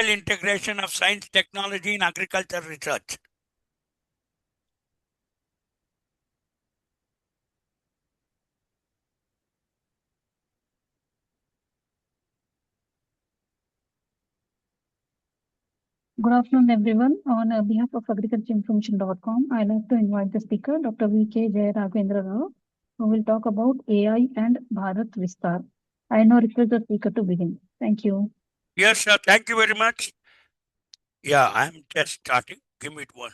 virtual integration of science technology in agriculture research. Good afternoon, everyone. On behalf of agricultureinformation.com, I'd like to invite the speaker, Dr. V.K. Jaya Raghavendra Rao, who will talk about AI and Bharat Vistar. I now request the speaker to begin. Thank you. Yes, sir. Thank you very much. Yeah, I'm just starting. Give me one.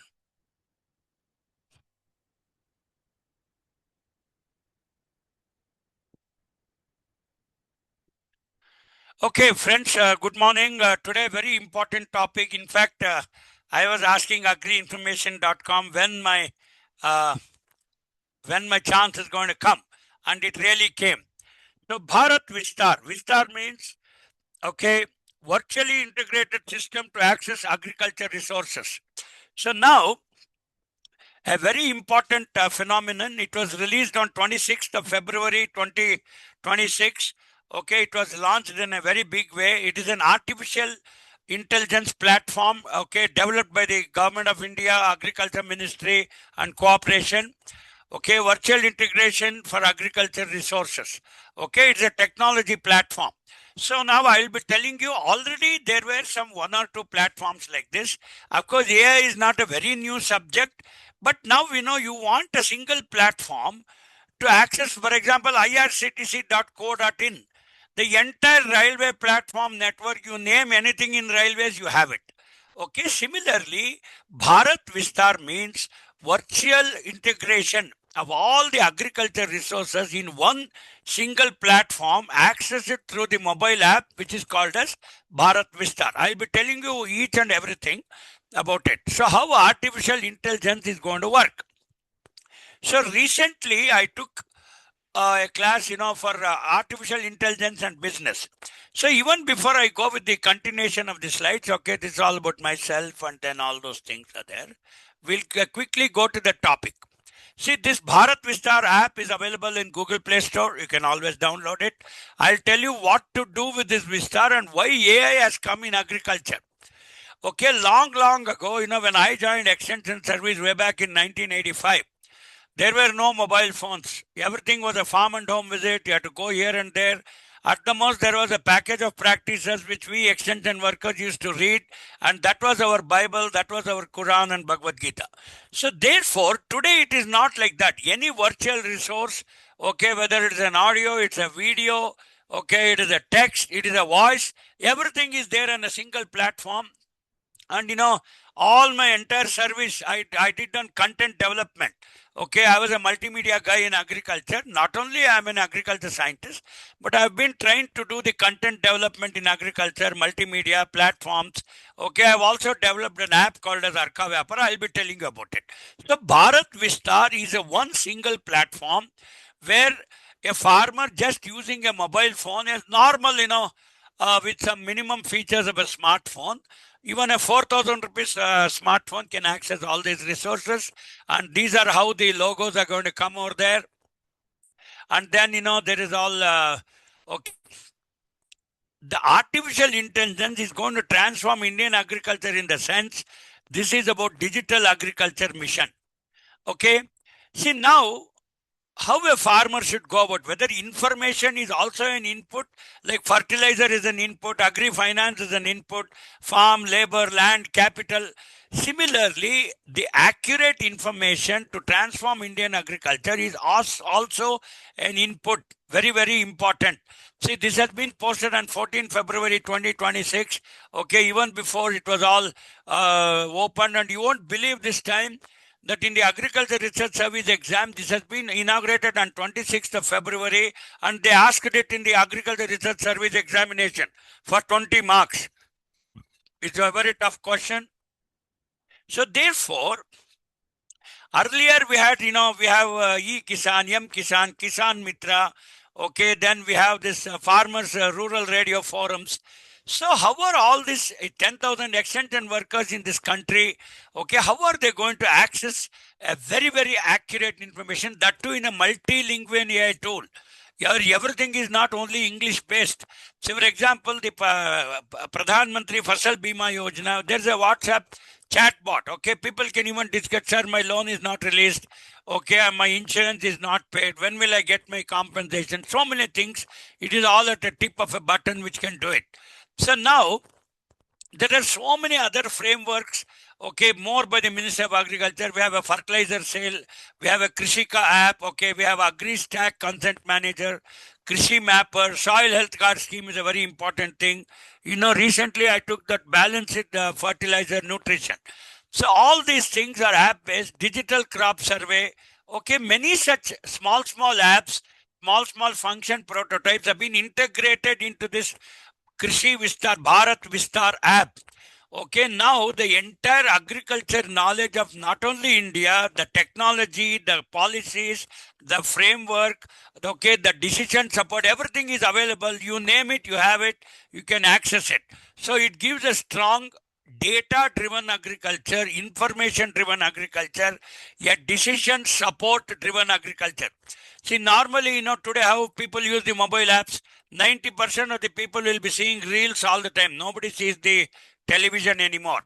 Okay, friends, good morning. Today, very important topic. In fact, I was asking agriinformation.com when my chance is going to come, and it really came. So, Bharat Vistar. Vistar means, okay, virtually integrated system to access agriculture resources. So now, a very important phenomenon. It was released on 26th of February 2026. Okay, it was launched in a very big way. It is an artificial intelligence platform, okay, developed by the Government of India, Agriculture Ministry and Cooperation. Okay, virtual integration for agriculture resources. Okay, it's a technology platform. So now I'll be telling you, already there were some one or two platforms like this. Of course, AI is not a very new subject, but now we know you want a single platform to access, for example, irctc.co.in. The entire railway platform network, you name anything in railways, you have it. Okay, similarly, Bharat Vistar means virtual integration of all the agriculture resources in one single platform, access it through the mobile app, which is called as Bharat Vistar. I'll be telling you each and everything about it. So how artificial intelligence is going to work. So recently I took a class, for artificial intelligence and business. So even before I go with the continuation of the slides, okay, this is all about myself and then all those things are there. We'll quickly go to the topic. See, this Bharat Vistar app is available in Google Play Store. You can always download it. I'll tell you what to do with this Vistar and why AI has come in agriculture. Okay, long ago, when I joined Extension Service way back in 1985, there were no mobile phones. Everything was a farm and home visit. You had to go here and there. At the most, there was a package of practices which we extension workers used to read, and that was our Bible, that was our Quran and Bhagavad Gita. So, therefore, today it is not like that. Any virtual resource, okay, whether it is an audio, it's a video, okay, it is a text, it is a voice, everything is there on a single platform. And all my entire service, I did on content development. Okay, I was a multimedia guy in agriculture. Not only I am an agriculture scientist, but I have been trained to do the content development in agriculture, multimedia platforms. Okay, I have also developed an app called as Arka Vyapara. I'll be telling you about it. So Bharat Vistar is a one single platform where a farmer just using a mobile phone is normal, with some minimum features of a smartphone. Even a 4,000 rupees smartphone can access all these resources. And these are how the logos are going to come over there. And then, there is all, okay. The artificial intelligence is going to transform Indian agriculture in the sense this is about digital agriculture mission. Okay. See now, how a farmer should go about whether information is also an input, like fertilizer is an input, agri-finance is an input, farm, labor, land, capital. Similarly, the accurate information to transform Indian agriculture is also an input, very, very important. See, this has been posted on 14 February 2026. Okay, even before it was all open, and you won't believe this time that in the Agriculture Research Service exam, this has been inaugurated on 26th of February, and they asked it in the Agriculture Research Service examination for 20 marks. It's a very tough question. So therefore, earlier we had, we have E-Kisan, M-Kisan, Kisan Mitra, okay, then we have this farmers rural radio forums. So how are all these 10,000 extension workers in this country, okay, how are they going to access a very, very accurate information, that too in a multilingual AI tool? Everything is not only English based. So, for example, the Pradhan Mantri Fasal Bima Yojana, there's a WhatsApp chat bot. Okay, people can even discuss, sir, my loan is not released. Okay, my insurance is not paid. When will I get my compensation? So many things. It is all at the tip of a button which can do it. So now there are so many other frameworks, okay, more by the Minister of Agriculture. We have a fertilizer sale, we have a Krishika app, okay, we have AgriStack Consent Manager, Krishi Mapper, Soil Health Card Scheme is a very important thing. Recently I took that balanced fertilizer nutrition. So all these things are app-based, digital crop survey, okay, many such small apps, small function prototypes have been integrated into this Krishi Vistar, Bharat Vistar app. Okay, now the entire agriculture knowledge of not only India, the technology, the policies, the framework, okay, the decision support, everything is available. You name it, you have it, you can access it. So it gives a strong data-driven agriculture, information-driven agriculture, yet decision support-driven agriculture. See, normally, today how people use the mobile apps, 90% of the people will be seeing reels all the time. Nobody sees the television anymore.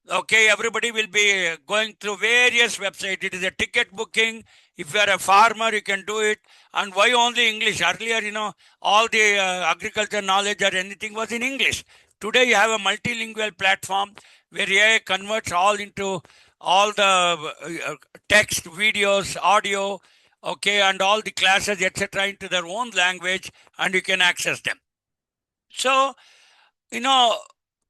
Okay, everybody will be going through various websites. It is a ticket booking. If you are a farmer, you can do it. And why only English? Earlier, all the agriculture knowledge or anything was in English. Today, you have a multilingual platform where AI converts all into all the text, videos, audio, okay, and all the classes, etc., into their own language, and you can access them. So,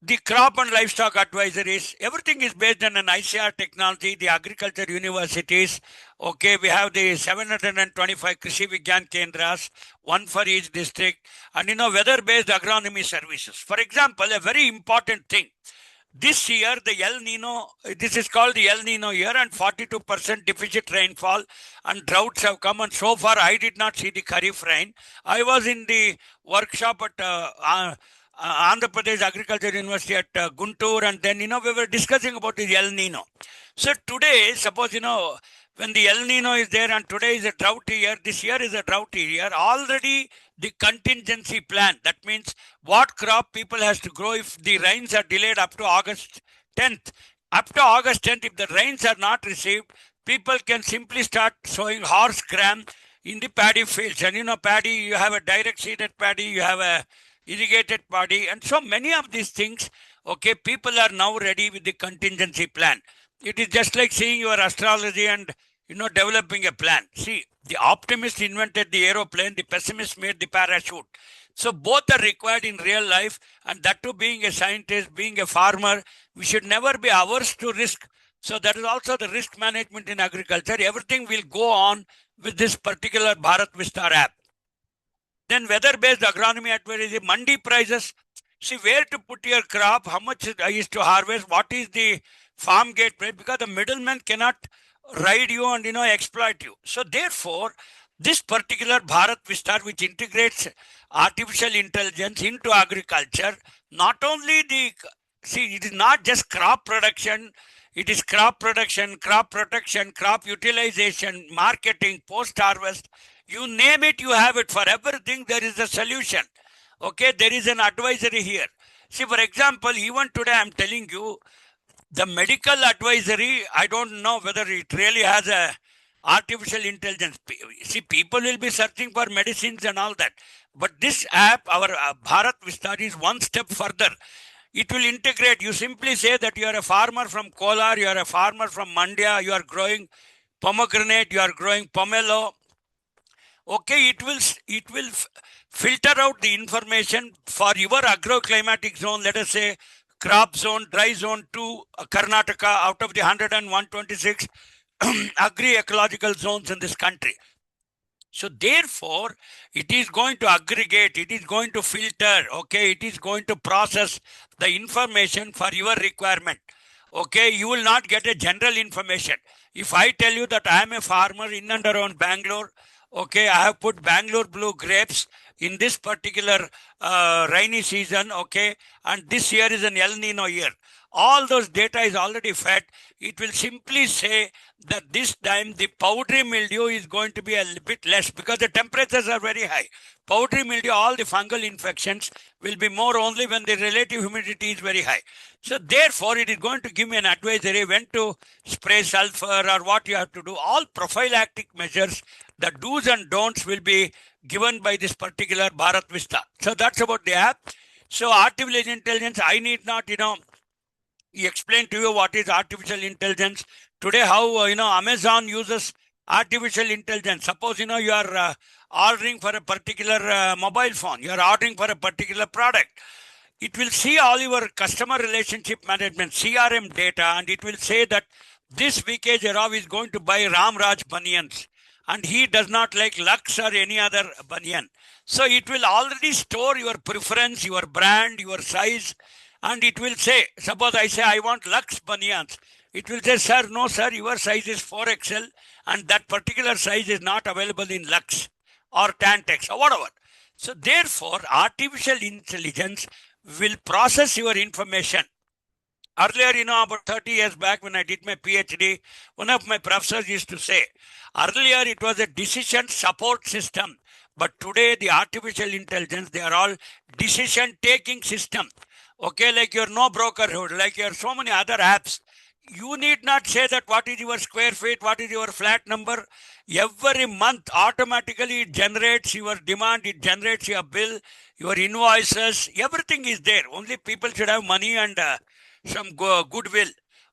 the crop and livestock advisories, everything is based on an ICR technology, the agriculture universities. Okay, we have the 725 Krishi Vigyan Kendras, one for each district, and weather-based agronomy services. For example, a very important thing. This year, the El Nino, this is called the El Nino year, and 42% deficit rainfall and droughts have come. And so far, I did not see the Kharif rain. I was in the workshop at Andhra Pradesh Agriculture University at Guntur, and then, we were discussing about the El Nino. So today, suppose, when the El Nino is there and today is a drought year, this year is a drought year, already the contingency plan, that means what crop people has to grow if the rains are delayed up to August 10th. Up to August 10th, if the rains are not received, people can simply start sowing horse gram in the paddy fields. And paddy, you have a direct seeded paddy, you have a irrigated paddy, and so many of these things, okay, people are now ready with the contingency plan. It is just like seeing your astrology and developing a plan. See, the optimist invented the aeroplane, the pessimist made the parachute. So both are required in real life, and that too, being a scientist, being a farmer, we should never be averse to risk. So that is also the risk management in agriculture. Everything will go on with this particular Bharat Vistar app. Then weather-based agronomy advisory, mandi prices. See where to put your crop, how much is to harvest, what is the farm gate price, because the middleman cannot ride you and exploit you. So therefore, this particular Bharat Vistar, which integrates artificial intelligence into agriculture, not only it is not just crop production, it is crop production, crop protection, crop utilization, marketing, post-harvest. You name it, you have it. For everything, there is a solution. Okay, there is an advisory here. See, for example, even today, I'm telling you, the medical advisory, I don't know whether it really has a artificial intelligence. See, people will be searching for medicines and all that. But this app, our Bharat Vistar, is one step further. It will integrate. You simply say that you are a farmer from Kolar, you are a farmer from Mandya, you are growing pomegranate, you are growing pomelo. Okay, it will filter out the information for your agroclimatic zone. Let us say crop zone, dry zone 2, Karnataka, out of the 126 agri-ecological zones in this country. So therefore, it is going to aggregate, it is going to filter, okay, it is going to process the information for your requirement. Okay, you will not get a general information. If I tell you that I am a farmer in and around Bangalore, okay, I have put Bangalore blue grapes, in this particular rainy season, okay, and this year is an El Nino year. All those data is already fed. It will simply say that this time the powdery mildew is going to be a bit less because the temperatures are very high. Powdery mildew, all the fungal infections will be more only when the relative humidity is very high. So therefore, it is going to give me an advisory when to spray sulfur or what you have to do. All prophylactic measures, the do's and don'ts will be given by this particular Bharat Vista. So that's about the app. So artificial intelligence, I need not, explain to you what is artificial intelligence. Today, how, Amazon uses artificial intelligence. Suppose, you are ordering for a particular mobile phone. You are ordering for a particular product. It will see all your customer relationship management, CRM data, and it will say that this VK Jairav is going to buy Ram Raj bunians and he does not like Lux or any other bunian. So it will already store your preference, your brand, your size, and it will say, suppose I say I want Lux bunians. It will say, sir, no, sir, your size is 4XL and that particular size is not available in Lux or Tantex or whatever. So therefore, artificial intelligence will process your information. Earlier, about 30 years back when I did my PhD, one of my professors used to say, earlier it was a decision support system, but today the artificial intelligence, they are all decision-taking system. Okay, like your No Brokerhood, like your so many other apps. You need not say that what is your square feet, what is your flat number. Every month, automatically it generates your demand, it generates your bill, your invoices, everything is there. Only people should have money and some goodwill.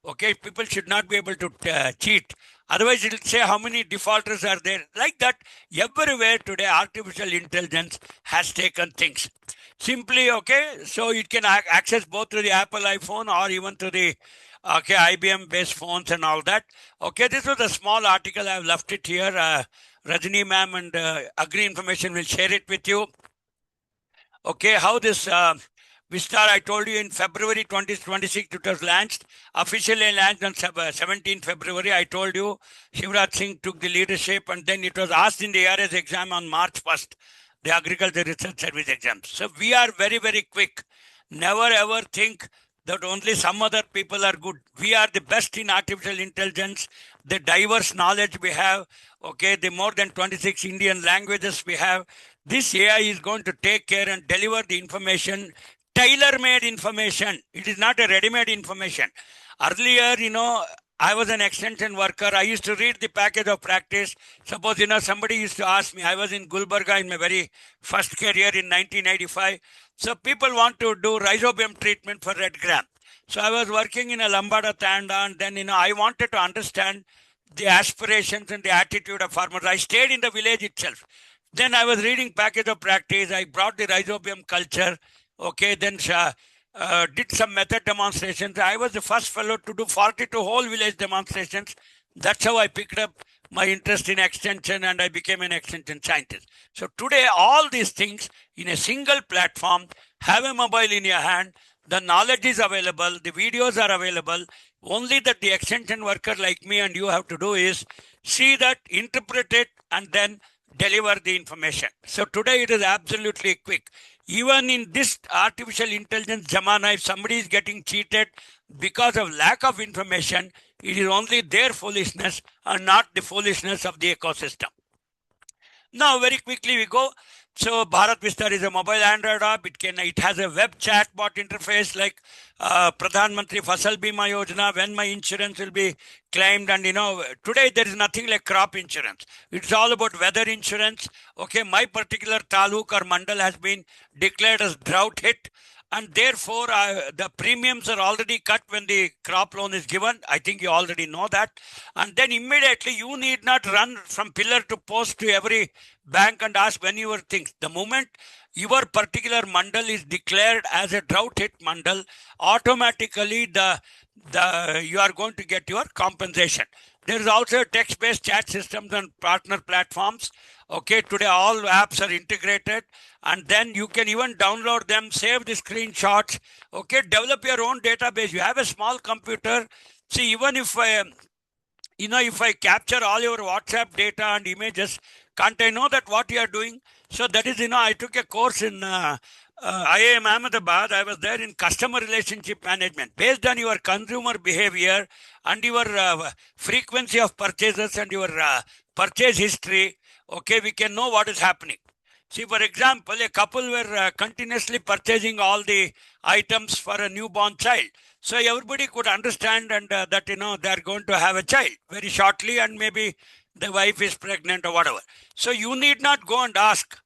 Okay, people should not be able to cheat. Otherwise, it will say how many defaulters are there. Like that, everywhere today, artificial intelligence has taken things. Simply, okay, so it can access both to the Apple iPhone or even to the IBM based phones and all that. Okay, this was a small article. I've left it here. Rajini ma'am and Agri Information will share it with you. Okay, how this Vistar, I told you in February 2026 it was launched, officially launched on 17 February. I told you Shivraj Singh took the leadership and then it was asked in the ARS exam on March 1st, the Agriculture Research Service exam. So we are very, very quick. Never ever think that only some other people are good. We are the best in artificial intelligence, the diverse knowledge we have, okay, the more than 26 Indian languages we have. This AI is going to take care and deliver the information, tailor-made information. It is not a ready-made information. Earlier, I was an extension worker. I used to read the package of practice. Suppose, somebody used to ask me, I was in Gulbarga in my very first career in 1985. So people want to do rhizobium treatment for red gram. So I was working in a Lambada Tanda and then, I wanted to understand the aspirations and the attitude of farmers. I stayed in the village itself. Then I was reading package of practice. I brought the rhizobium culture. Okay, then did some method demonstrations. I was the first fellow to do 42 whole village demonstrations. That's how I picked up my interest in extension and I became an extension scientist. So today, all these things in a single platform, have a mobile in your hand, the knowledge is available, the videos are available. Only that the extension worker like me and you have to do is see that, interpret it, and then deliver the information. So today it is absolutely quick. Even in this artificial intelligence zamana, if somebody is getting cheated because of lack of information, it is only their foolishness and not the foolishness of the ecosystem. Now, very quickly we go. So Bharat Vistar is a mobile Android app. It has a web chatbot interface like Pradhan Mantri Fasal Bima Yojana, when my insurance will be claimed. And today there is nothing like crop insurance. It's all about weather insurance. Okay, my particular taluk or mandal has been declared as drought hit. And therefore, the premiums are already cut when the crop loan is given. I think you already know that. And then immediately you need not run from pillar to post to every bank and ask when your things. The moment your particular mandal is declared as a drought hit mandal, automatically you are going to get your compensation. There is also text-based chat systems and partner platforms. Okay, today all apps are integrated and then you can even download them, save the screenshots. Okay, develop your own database. You have a small computer. See, even if if I capture all your WhatsApp data and images, can't I know that what you are doing? So that is, I took a course in IIM Ahmedabad. I was there in customer relationship management. Based on your consumer behavior and your frequency of purchases and your purchase history, okay, we can know what is happening. See, for example, a couple were continuously purchasing all the items for a newborn child. So everybody could understand and that, they're going to have a child very shortly, and maybe the wife is pregnant or whatever. So you need not go and ask,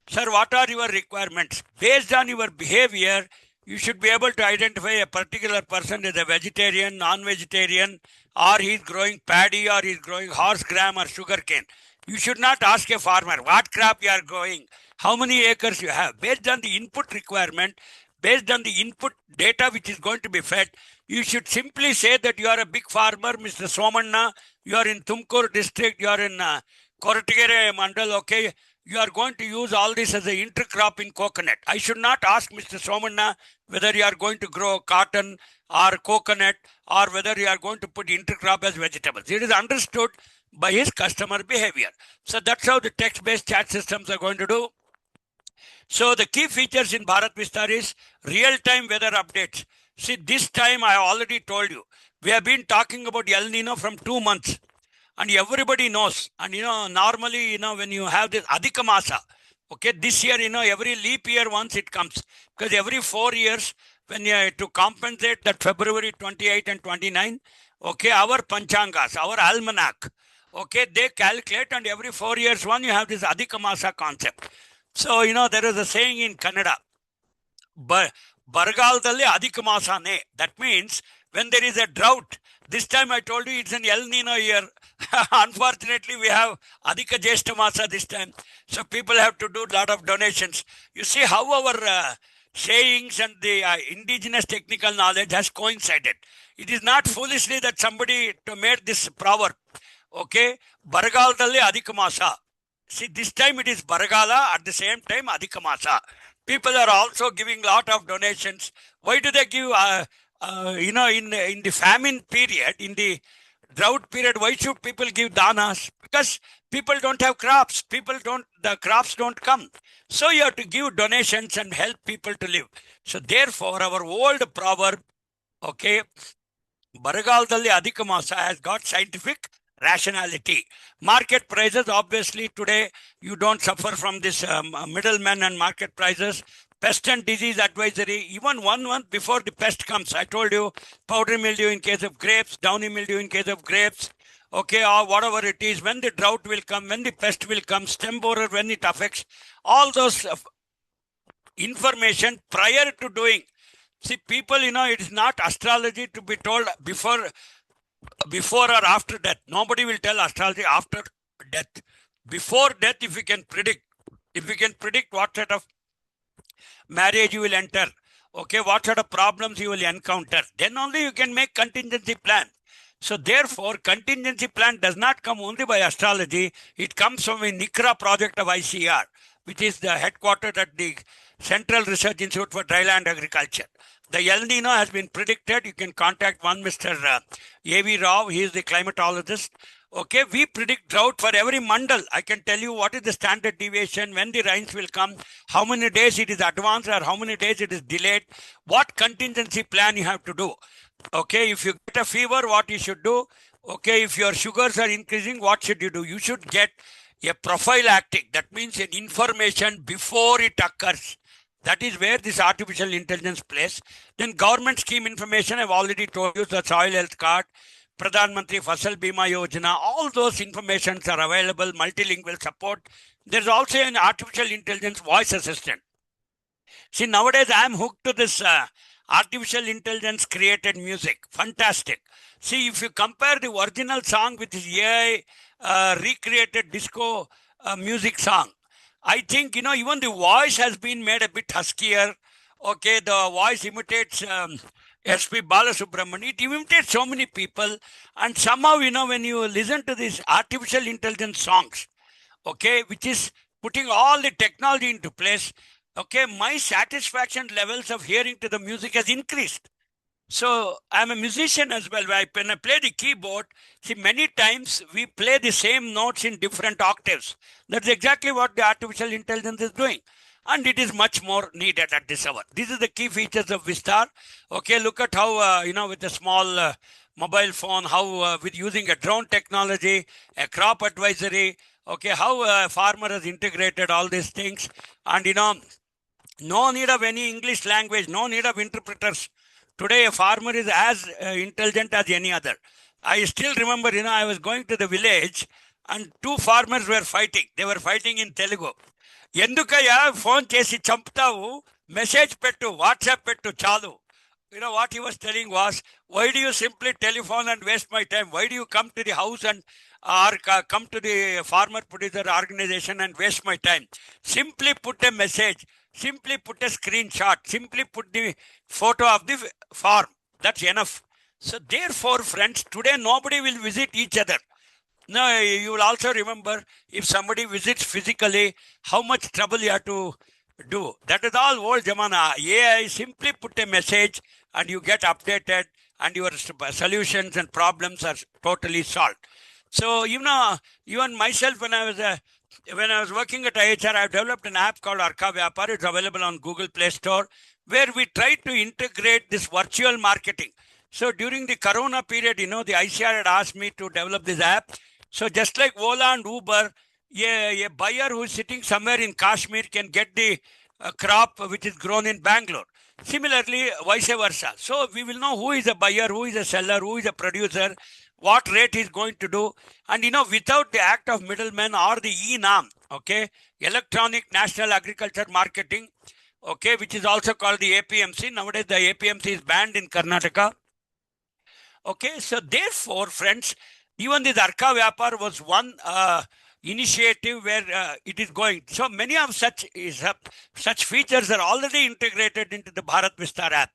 sir, what are your requirements? Based on your behavior, you should be able to identify a particular person as a vegetarian, non-vegetarian, or he's growing paddy, or he's growing horse gram or sugarcane. You should not ask a farmer what crop you are growing, how many acres you have. Based on the input requirement, based on the input data which is going to be fed, you should simply say that you are a big farmer, Mr. Somanna, you are in Tumkur district, you are in Koratigere Mandal, okay, you are going to use all this as an intercrop in coconut. I should not ask Mr. Somanna whether you are going to grow cotton or coconut, or whether you are going to put intercrop as vegetables. It is understood by his customer behavior. So that's how the text-based chat systems are going to do. So the key features in Bharat Vistar is real-time weather updates. See, this time I already told you, we have been talking about El Nino from 2 months. And everybody knows. And, normally, when you have this Adhika Masa, okay, this year, every leap year once it comes. Because every 4 years, when you to compensate that February 28 and 29, okay, our Panchangas, our almanac, okay, they calculate, and every 4 years one, you have this Adhika Masa concept. So, there is a saying in Kannada, Bargaldalli Adhika Masane. That means when there is a drought, this time I told you it's an El Nino year. Unfortunately, we have Adhika Jeshta Masa this time. So people have to do a lot of donations. You see how our sayings and the indigenous technical knowledge has coincided. It is not foolishly that somebody made this proverb. Okay, Baragaldalli Adhika Masa. See, this time it is Baragala, at the same time Adhika Masa. People are also giving a lot of donations. Why do they give, in the famine period, in the drought period, why should people give danas? Because people don't have crops. The crops don't come. So you have to give donations and help people to live. So therefore, our old proverb, okay, Baragaldalli Adhika Masa, has got scientific rationality. Market prices, obviously today you don't suffer from this middlemen and market prices. Pest and disease advisory, even 1 month before the pest comes. I told you, powdery mildew in case of grapes, downy mildew in case of grapes, okay, or whatever it is, when the drought will come, when the pest will come, stem borer when it affects, all those information prior to doing. See, people, it is not astrology to be told before or after death. Nobody will tell astrology after death. Before death, if you can predict what sort of marriage you will enter, okay, what sort of problems you will encounter, then only you can make contingency plan. So therefore, contingency plan does not come only by astrology. It comes from a NICRA project of ICR, which is the headquartered at the Central Research Institute for Dryland Agriculture. The El Nino has been predicted. You can contact one Mr. A.V. Rao. He is the climatologist. Okay, we predict drought for every mandal. I can tell you what is the standard deviation, when the rains will come, how many days it is advanced or how many days it is delayed, what contingency plan you have to do. Okay, if you get a fever, what you should do. Okay, if your sugars are increasing, what should you do? You should get a prophylactic. That means an information before it occurs. That is where this artificial intelligence plays. Then government scheme information, I've already told you, the soil health card, Pradhan Mantri Fasal Bima Yojana, all those informations are available, multilingual support. There's also an artificial intelligence voice assistant. See, nowadays I am hooked to this artificial intelligence created music. Fantastic. See, if you compare the original song with this AI recreated disco music song, I think, even the voice has been made a bit huskier. Okay, the voice imitates S.P. Balasubramanian. It imitates so many people. And somehow, when you listen to these artificial intelligence songs, okay, which is putting all the technology into place, okay, my satisfaction levels of hearing to the music has increased. So I'm a musician as well. When I play the keyboard, see, many times we play the same notes in different octaves. That's exactly what the artificial intelligence is doing. And it is much more needed at this hour. These are the key features of Vistar. Okay, look at how, with a small mobile phone, how with using a drone technology, a crop advisory, okay, how a farmer has integrated all these things. And, no need of any English language, no need of interpreters. Today, a farmer is as intelligent as any other. I still remember, I was going to the village and two farmers were fighting. They were fighting in Telugu. ఎందుకయ్యా phone చేసి చంపుతావు message పెట్టు WhatsApp పెట్టు చాలు what he was telling was, why do you simply telephone and waste my time? Why do you come to the house and or come to the farmer producer organization and waste my time? Simply put a message, simply put a screenshot, simply put the photo of the farm. That's enough. So therefore, friends, today nobody will visit each other. No, you will also remember, if somebody visits physically, how much trouble you have to do. That is all old Jamana. AI, simply put a message and you get updated and your solutions and problems are totally solved. So, even myself, when I was working at IHR, I developed an app called Arka Vyapar. It's available on Google Play Store, where we try to integrate this virtual marketing. So during the Corona period, the ICR had asked me to develop this app. So just like Ola and Uber, a buyer who is sitting somewhere in Kashmir can get the crop which is grown in Bangalore. Similarly, vice versa. So we will know who is a buyer, who is a seller, who is a producer, what rate he is going to do. And, without the act of middlemen or the e-NAM, okay, Electronic National Agriculture Marketing, okay, which is also called the APMC. Nowadays, the APMC is banned in Karnataka. Okay, so therefore, friends, even this Arka Vyapar was one initiative where it is going. So many of such features are already integrated into the Bharat Vistar app.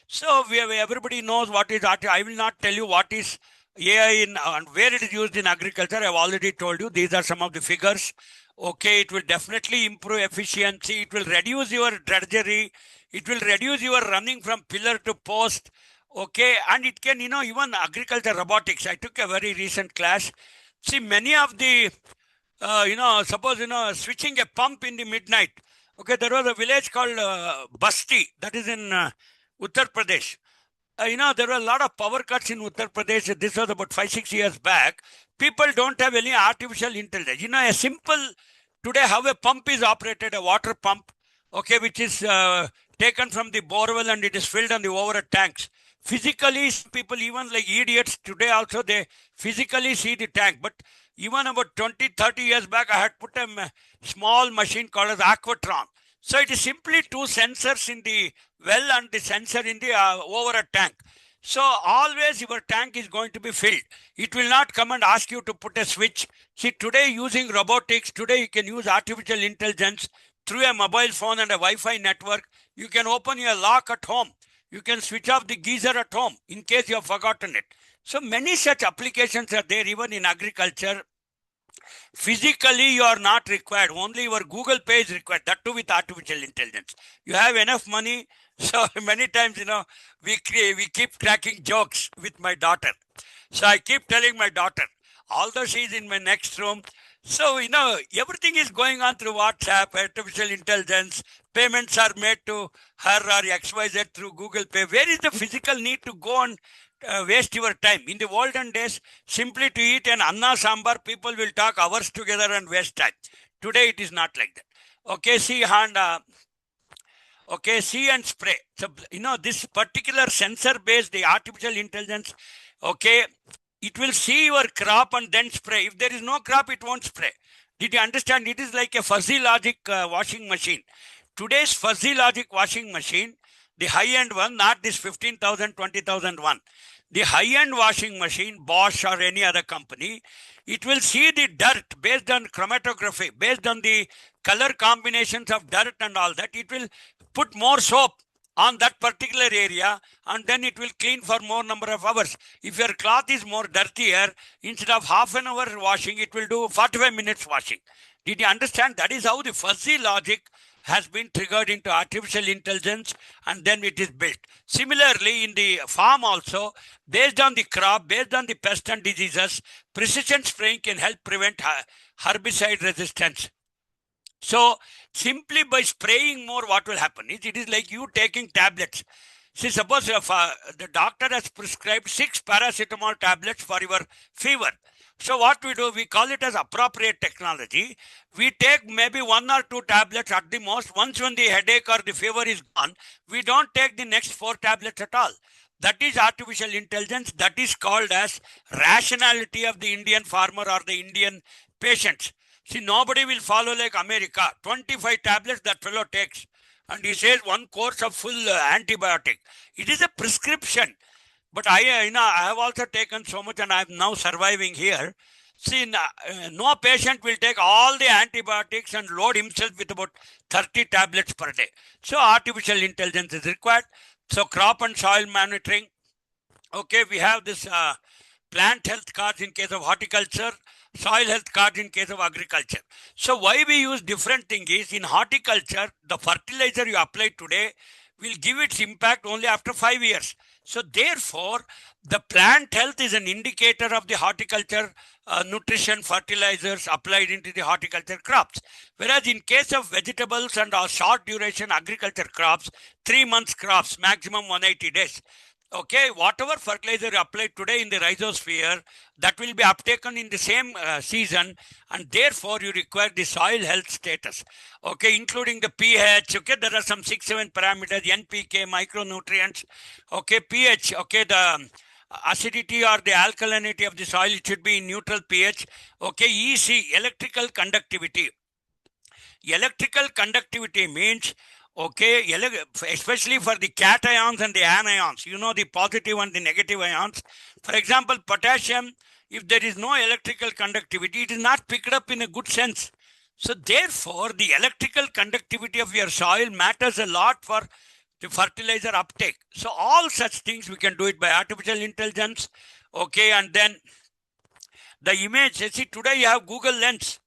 So everybody knows what is. I will not tell you what is AI and where it is used in agriculture. I have already told you. These are some of the figures. Okay, it will definitely improve efficiency. It will reduce your drudgery. It will reduce your running from pillar to post. Okay, and it can, even agriculture robotics. I took a very recent class. See, many of the, suppose, switching a pump in the midnight. Okay, there was a village called Basti, that is in Uttar Pradesh. There were a lot of power cuts in Uttar Pradesh. This was about 5-6 years back. People don't have any artificial intelligence. A simple, today how a pump is operated, a water pump, okay, which is taken from the borewell and it is filled on the overhead tanks. Physically, people, even like idiots today also, they physically see the tank. But even about 20-30 years back, I had put a small machine called as Aquatron. So it is simply two sensors in the well and the sensor in the overhead tank. So always your tank is going to be filled. It will not come and ask you to put a switch. See, today using robotics, today you can use artificial intelligence through a mobile phone and a Wi-Fi network. You can open your lock at home. You can switch off the geyser at home in case you have forgotten it. So many such applications are there even in agriculture. Physically, you are not required. Only your Google Pay is required. That too with artificial intelligence. You have enough money. So many times, we keep cracking jokes with my daughter. So I keep telling my daughter, although she is in my next room, so, everything is going on through WhatsApp, artificial intelligence. Payments are made to her or XYZ through Google Pay. Where is the physical need to go and waste your time? In the olden days, simply to eat an Anna Sambar, people will talk hours together and waste time. Today, it is not like that. Okay, see and spray. So, this particular sensor-based, the artificial intelligence, okay, it will see your crop and then spray. If there is no crop, it won't spray. Did you understand? It is like a fuzzy logic washing machine. Today's fuzzy logic washing machine, the high-end one, not this 15,000, 20,000 one. The high-end washing machine, Bosch or any other company, it will see the dirt based on chromatography, based on the color combinations of dirt and all that. It will put more soap on that particular area and then it will clean for more number of hours. If your cloth is more dirtier, instead of half an hour washing, it will do 45 minutes washing. Did you understand? That is how the fuzzy logic has been triggered into artificial intelligence, and then it is built. Similarly, in the farm also, based on the crop, based on the pest and diseases, precision spraying can help prevent herbicide resistance. So simply by spraying more, what will happen is, it is like you taking tablets. See, suppose if, the doctor has prescribed 6 paracetamol tablets for your fever. So what we do, we call it as appropriate technology. We take maybe 1 or 2 tablets at the most. Once when the headache or the fever is gone, we don't take the next 4 tablets at all. That is artificial intelligence. That is called as rationality of the Indian farmer or the Indian patients. See, nobody will follow like America. 25 tablets that fellow takes. And he says 1 course of full antibiotic. It is a prescription. But I have also taken so much and I am now surviving here. See, no patient will take all the antibiotics and load himself with about 30 tablets per day. So artificial intelligence is required. So crop and soil monitoring. Okay, we have this plant health cards in case of horticulture, soil health cards in case of agriculture. So why we use different thing is, in horticulture, the fertilizer you apply today will give its impact only after 5 years. So therefore, the plant health is an indicator of the horticulture nutrition fertilizers applied into the horticulture crops. Whereas in case of vegetables and short duration agriculture crops, 3 months crops, maximum 180 days. Okay, whatever fertilizer you apply today in the rhizosphere, that will be uptaken in the same season, and therefore you require the soil health status. Okay, including the pH. Okay, there are some 6-7 parameters: NPK, micronutrients. Okay, pH. Okay, the acidity or the alkalinity of the soil, it should be in neutral pH. Okay, EC, electrical conductivity. Electrical conductivity means, okay, especially for the cations and the anions, you know, the positive and the negative ions. For example, potassium, if there is no electrical conductivity, it is not picked up in a good sense. So therefore, the electrical conductivity of your soil matters a lot for the fertilizer uptake. So all such things we can do it by artificial intelligence. Okay, and then the image, see, today you have Google Lens.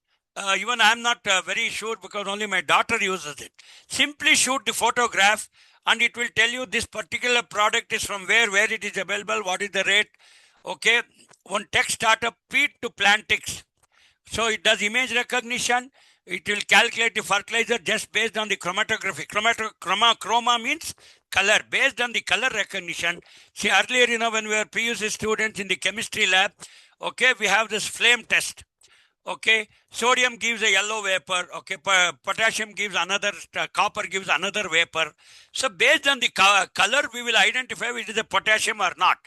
Even I am not very sure, because only my daughter uses it. Simply shoot the photograph and it will tell you this particular product is from where it is available, what is the rate. Okay, one tech startup, Peat to Plantix. So it does image recognition. It will calculate the fertilizer just based on the chromatography. Chroma means color. Based on the color recognition. See, earlier, you know, when we were PUC students in the chemistry lab, okay, we have this flame test. Okay, sodium gives a yellow vapor. Okay, potassium gives another, copper gives another vapor. So based on the color, we will identify if it is a potassium or not.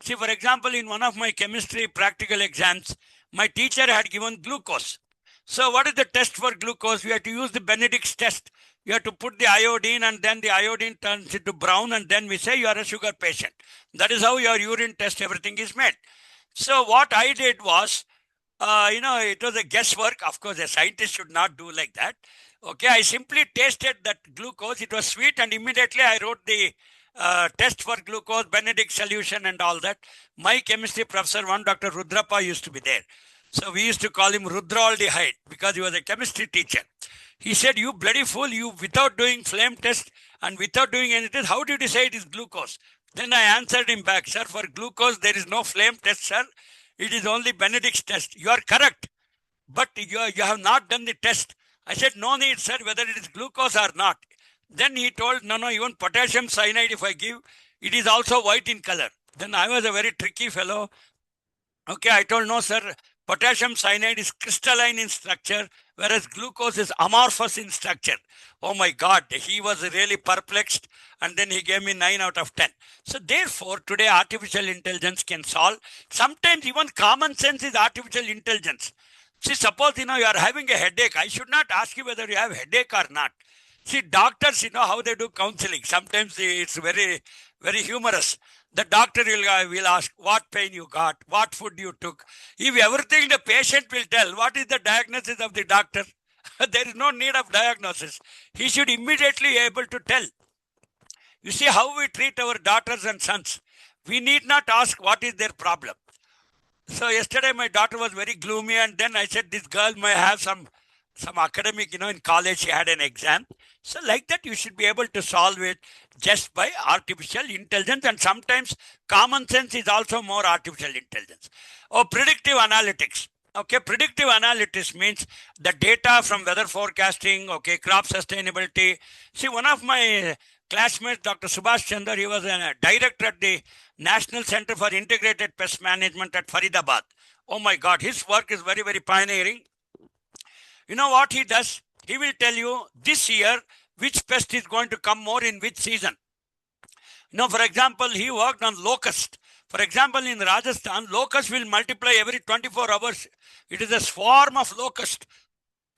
See, for example, in one of my chemistry practical exams, my teacher had given glucose. So what is the test for glucose? We have to use the Benedict's test. You have to put the iodine, and then the iodine turns into brown, and then we say you are a sugar patient. That is how your urine test, everything is made. So what I did was, you know, it was a guesswork. Of course, a scientist should not do like that. Okay, I simply tasted that glucose. It was sweet, and immediately I wrote the test for glucose, Benedict solution and all that. My chemistry professor, one Dr. Rudrappa, used to be there. So we used to call him Rudraldehyde because he was a chemistry teacher. He said, you bloody fool, you without doing flame test and without doing anything, how did you say it is glucose? Then I answered him back, sir, for glucose, there is no flame test, sir. It is only Benedict's test. You are correct, but you have not done the test. I said, no need, sir, whether it is glucose or not. Then he told, no, even potassium cyanide, if I give, it is also white in color. Then I was a very tricky fellow. Okay, I told, no, sir, potassium cyanide is crystalline in structure, whereas glucose is amorphous in structure. Oh my God, he was really perplexed, and then he gave me 9 out of 10. So therefore, today artificial intelligence can solve. Sometimes even common sense is artificial intelligence. See, suppose, you are having a headache. I should not ask you whether you have headache or not. See, doctors, how they do counseling. Sometimes it's very, very humorous. The doctor will ask what pain you got, what food you took. If everything the patient will tell, what is the diagnosis of the doctor? There is no need of diagnosis. He should immediately be able to tell. You see how we treat our daughters and sons. We need not ask what is their problem. So yesterday my daughter was very gloomy, and then I said this girl may have some some academic, in college he had an exam. So like that, you should be able to solve it just by artificial intelligence, and sometimes common sense is also more artificial intelligence. Or predictive analytics. Okay, predictive analytics means the data from weather forecasting, okay, crop sustainability. See, one of my classmates, Dr. Subhash Chandra, he was a director at the National Center for Integrated Pest Management at Faridabad. Oh my God, his work is very, very pioneering. You know what he does? He will tell you this year which pest is going to come more in which season. For example, he worked on locust. For example, in Rajasthan, locust will multiply every 24 hours. It is a swarm of locust,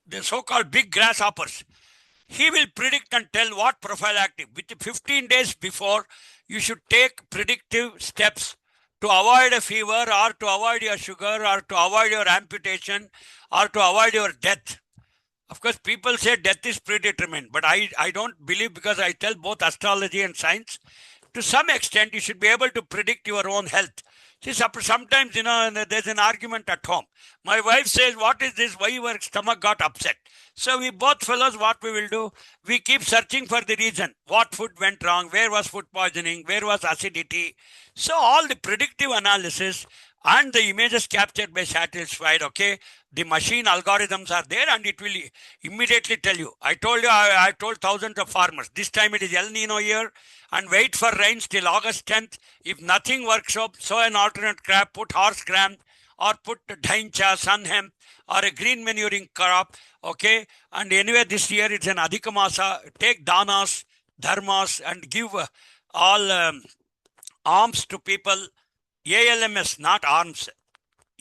the so-called big grasshoppers. He will predict and tell what prophylactic. With 15 days before, you should take predictive steps to avoid a fever, or to avoid your sugar, or to avoid your amputation, or to avoid your death. Of course, people say death is predetermined, but I don't believe, because I tell both astrology and science. To some extent, you should be able to predict your own health. See, sometimes, there's an argument at home. My wife says, what is this? Why your stomach got upset? So we both fellows, what we will do, we keep searching for the reason. What food went wrong? Where was food poisoning? Where was acidity? So all the predictive analysis and the images captured by satellite, okay, the machine algorithms are there, and it will immediately tell you. I told you, I told thousands of farmers, this time it is El Nino year, and wait for rains till August 10th. If nothing works up, sow an alternate crop, put horse gram, or put daincha, sun hemp, or a green manuring crop, okay. And anyway, this year it's an Adhika Masa. Take danas, dharmas, and give all alms to people. ALMS, not arms.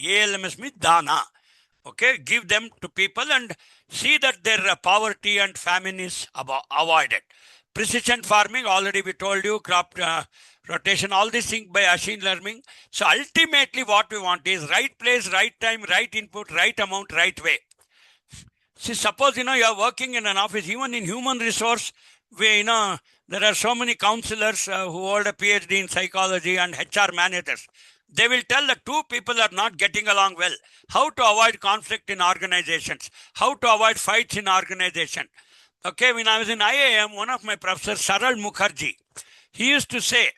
ALMS means dana. Okay, give them to people and see that their poverty and famine is avoided. Precision farming, already we told you, crop rotation, all these things by machine learning. So ultimately what we want is right place, right time, right input, right amount, right way. See, suppose, you are working in an office, even in human resource, we, there are so many counselors who hold a PhD in psychology and HR managers. They will tell that two people are not getting along well. How to avoid conflict in organizations. How to avoid fights in organization. Okay, when I was in IIM, one of my professors, Saral Mukherjee, he used to say,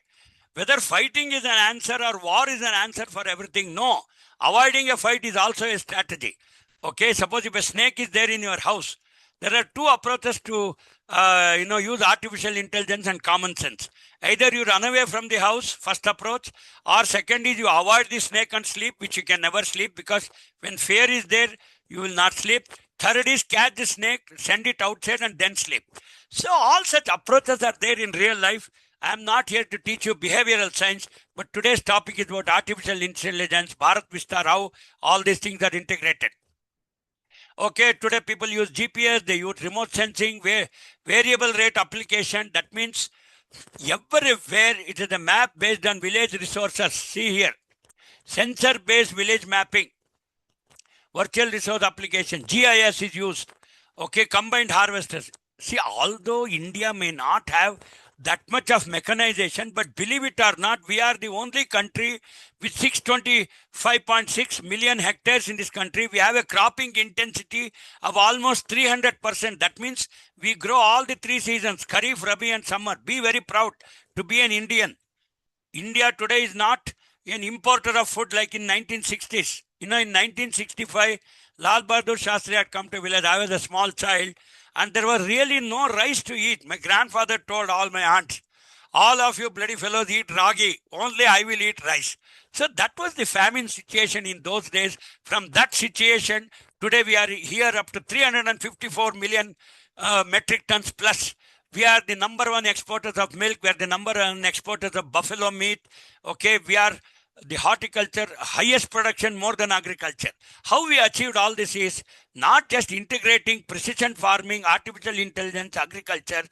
whether fighting is an answer or war is an answer for everything, no. Avoiding a fight is also a strategy. Okay, suppose if a snake is there in your house, there are two approaches to use artificial intelligence and common sense. Either you run away from the house, first approach, or second is you avoid the snake and sleep, which you can never sleep, because when fear is there, you will not sleep. Third is catch the snake, send it outside, and then sleep. So all such approaches are there in real life. I am not here to teach you behavioral science, but today's topic is about artificial intelligence, Bharat Vistar, how all these things are integrated. Okay, today people use GPS, they use remote sensing, variable rate application. That means everywhere it is a map based on village resources. See here, sensor based village mapping, virtual resource application, GIS is used. Okay, combined harvesters. See, although India may not have that much of mechanization, but believe it or not, we are the only country with 625.6 million hectares in this country. We have a cropping intensity of almost 300%. That means we grow all the three seasons, Kharif, Rabi and summer. Be very proud to be an Indian. India today is not an importer of food like in 1960s. In 1965, Lal Bahadur Shastri had come to village. I was a small child, and there was really no rice to eat. My grandfather told all my aunts, all of you bloody fellows eat ragi, only I will eat rice. So that was the famine situation in those days. From that situation, today we are here up to 354 million metric tons plus. We are the number one exporters of milk. We are the number one exporters of buffalo meat. Okay, we are the horticulture, highest production more than agriculture. How we achieved all this is not just integrating precision farming, artificial intelligence, agriculture,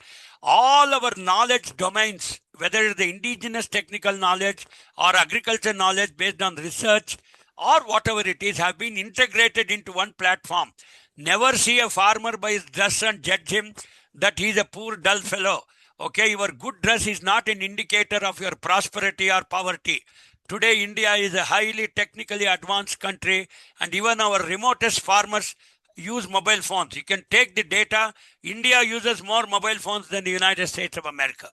all our knowledge domains, whether it's the indigenous technical knowledge or agriculture knowledge based on research or whatever it is, have been integrated into one platform. Never see a farmer by his dress and judge him that he is a poor, dull fellow. Okay, your good dress is not an indicator of your prosperity or poverty. Today, India is a highly technically advanced country, and even our remotest farmers use mobile phones. You can take the data. India uses more mobile phones than the United States of America.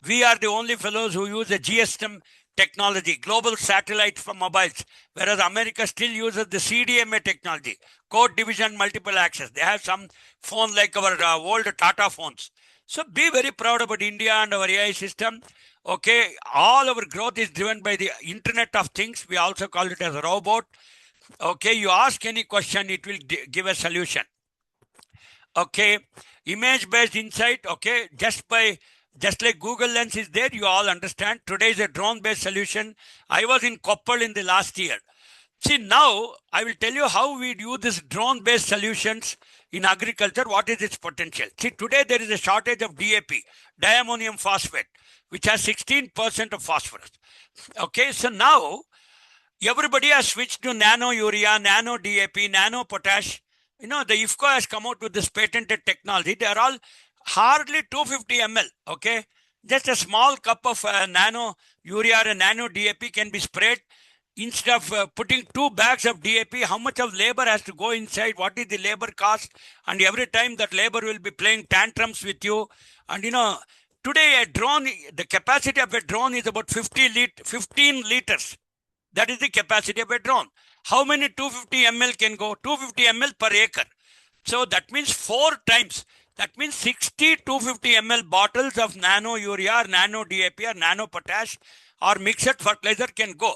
We are the only fellows who use the GSM technology, global satellite for mobiles, whereas America still uses the CDMA technology, code division multiple access. They have some phone like our old Tata phones. So be very proud about India and our AI system. Okay, all our growth is driven by the Internet of Things. We also call it as a robot. Okay, you ask any question, it will give a solution. Okay, image-based insight. Okay, just like Google Lens is there, you all understand. Today is a drone-based solution. I was in Koppal in the last year. See, now I will tell you how we use this drone-based solutions in agriculture. What is its potential? See, today there is a shortage of DAP, diammonium phosphate, which has 16% of phosphorus. Okay, so now everybody has switched to nano urea, nano DAP, nano potash. You know, the IFCO has come out with this patented technology. They are all hardly 250 ml. Okay, just a small cup of nano urea or nano DAP can be sprayed. Instead of putting 2 bags of DAP, how much of labor has to go inside? What is the labor cost? And every time that labor will be playing tantrums with you. And you know, today a drone, the capacity of a drone is about 15 liters. That is the capacity of a drone. How many 250 ml can go? 250 ml per acre. So that means 4 times. That means 60 250 ml bottles of nano urea or nano DAP or nano potash or mixed fertilizer can go.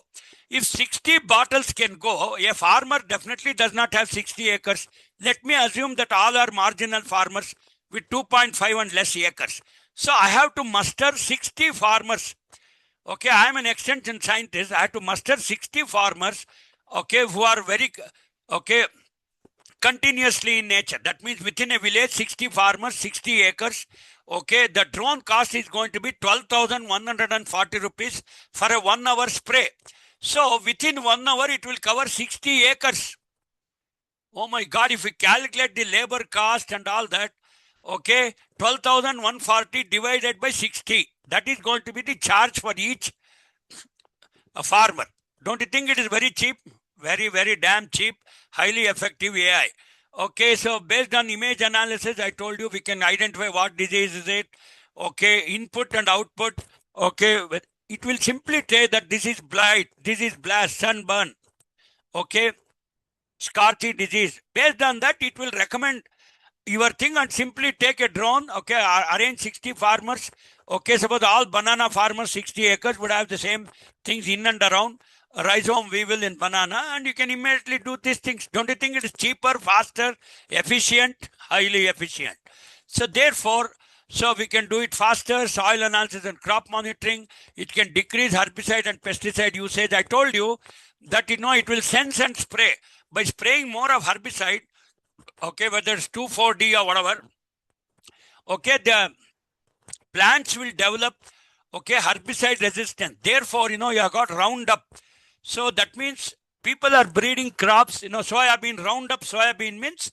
If 60 bottles can go, a farmer definitely does not have 60 acres. Let me assume that all are marginal farmers with 2.5 and less acres. So I have to muster 60 farmers. Okay, I am an extension scientist. I have to muster 60 farmers, okay, who are very, okay, continuously in nature. That means within a village, 60 farmers, 60 acres. Okay, the drone cost is going to be 12,140 rupees for a 1 hour spray. So within 1 hour, it will cover 60 acres. Oh my God, if we calculate the labor cost and all that, okay, 12,140 divided by 60. That is going to be the charge for each farmer. Don't you think it is very cheap? Very, very damn cheap, highly effective AI. Okay, so based on image analysis, I told you we can identify what disease is it. Okay, input and output. Okay, it will simply say that this is blight, this is blast, sunburn. Okay, scorchy disease. Based on that, it will recommend your thing and simply take a drone. Okay, arrange 60 farmers. Okay, suppose all banana farmers, 60 acres, would have the same things in and around. Rhizome weevil in banana, and you can immediately do these things. Don't you think it is cheaper, faster, efficient, highly efficient? So therefore, so we can do it faster, soil analysis and crop monitoring. It can decrease herbicide and pesticide usage. I told you that, you know, it will sense and spray. By spraying more of herbicide, okay, whether it's 2,4-D or whatever, okay, the plants will develop, okay, herbicide resistance. Therefore, you know, you have got Roundup. So that means people are breeding crops, you know, soybean, Roundup soybean means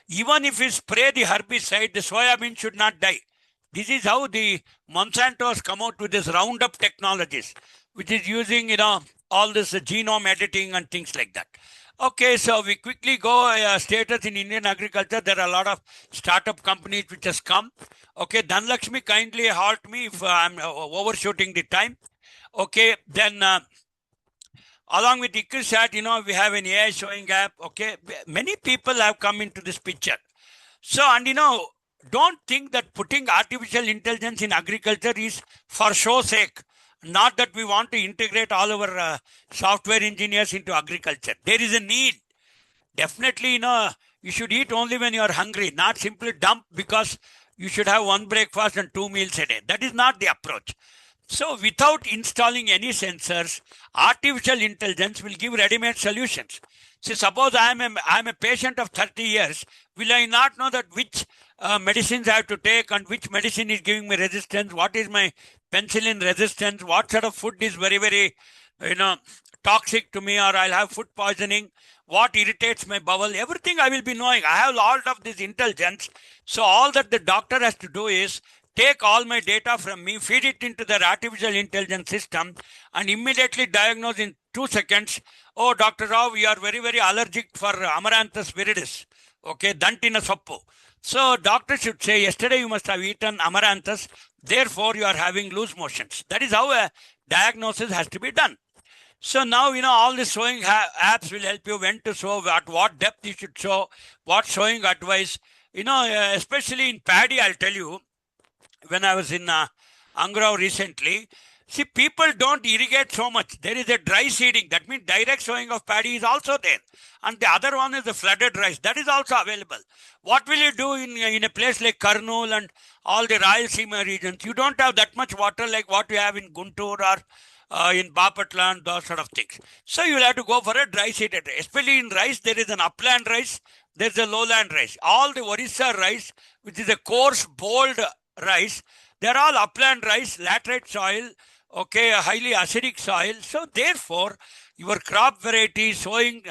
even if you spray the herbicide, the soybean should not die. This is how the Monsanto has come out with this Roundup technologies, which is using, you know, all this genome editing and things like that. Okay, so we quickly go status in Indian agriculture. There are a lot of startup companies which has come. Okay, Dhanlakshmi, kindly halt me if I'm overshooting the time. Okay, then along with ICRISAT, you know, we have an AI showing app. Okay, many people have come into this picture. So, and you know, don't think that putting artificial intelligence in agriculture is for show's sake. Not that we want to integrate all our software engineers into agriculture. There is a need. Definitely, you know, you should eat only when you are hungry, not simply dump because you should have 1 breakfast and 2 meals a day. That is not the approach. So without installing any sensors, artificial intelligence will give ready-made solutions. So suppose I am a patient of 30 years, will I not know that which medicines I have to take and which medicine is giving me resistance, what is my penicillin resistance, what sort of food is very, very, you know, toxic to me, or I'll have food poisoning, what irritates my bowel, everything I will be knowing. I have all of this intelligence. So all that the doctor has to do is take all my data from me, feed it into the artificial intelligence system, and immediately diagnose in 2 seconds. Oh, Dr. Rao, we are very, very allergic for Amaranthus viridis. Okay, dantina soppu. So doctor should say, yesterday you must have eaten amaranthus, therefore you are having loose motions. That is how a diagnosis has to be done. So now, all the sowing apps will help you when to sow, at what depth you should sow, what sowing advice. Especially in paddy, I'll tell you, when I was in Angrao recently, see, people don't irrigate so much. There is a dry seeding. That means direct sowing of paddy is also there. And the other one is the flooded rice. That is also available. What will you do in a place like Kurnool and all the Rayalaseema regions? You don't have that much water like what you have in Guntur or in Bapatla and those sort of things. So you will have to go for a dry seeded rice. Especially in rice, there is an upland rice, there is a lowland rice. All the Orissa rice, which is a coarse, bold rice, they're all upland rice, laterite soil, okay, a highly acidic soil. So therefore, your crop varieties, sowing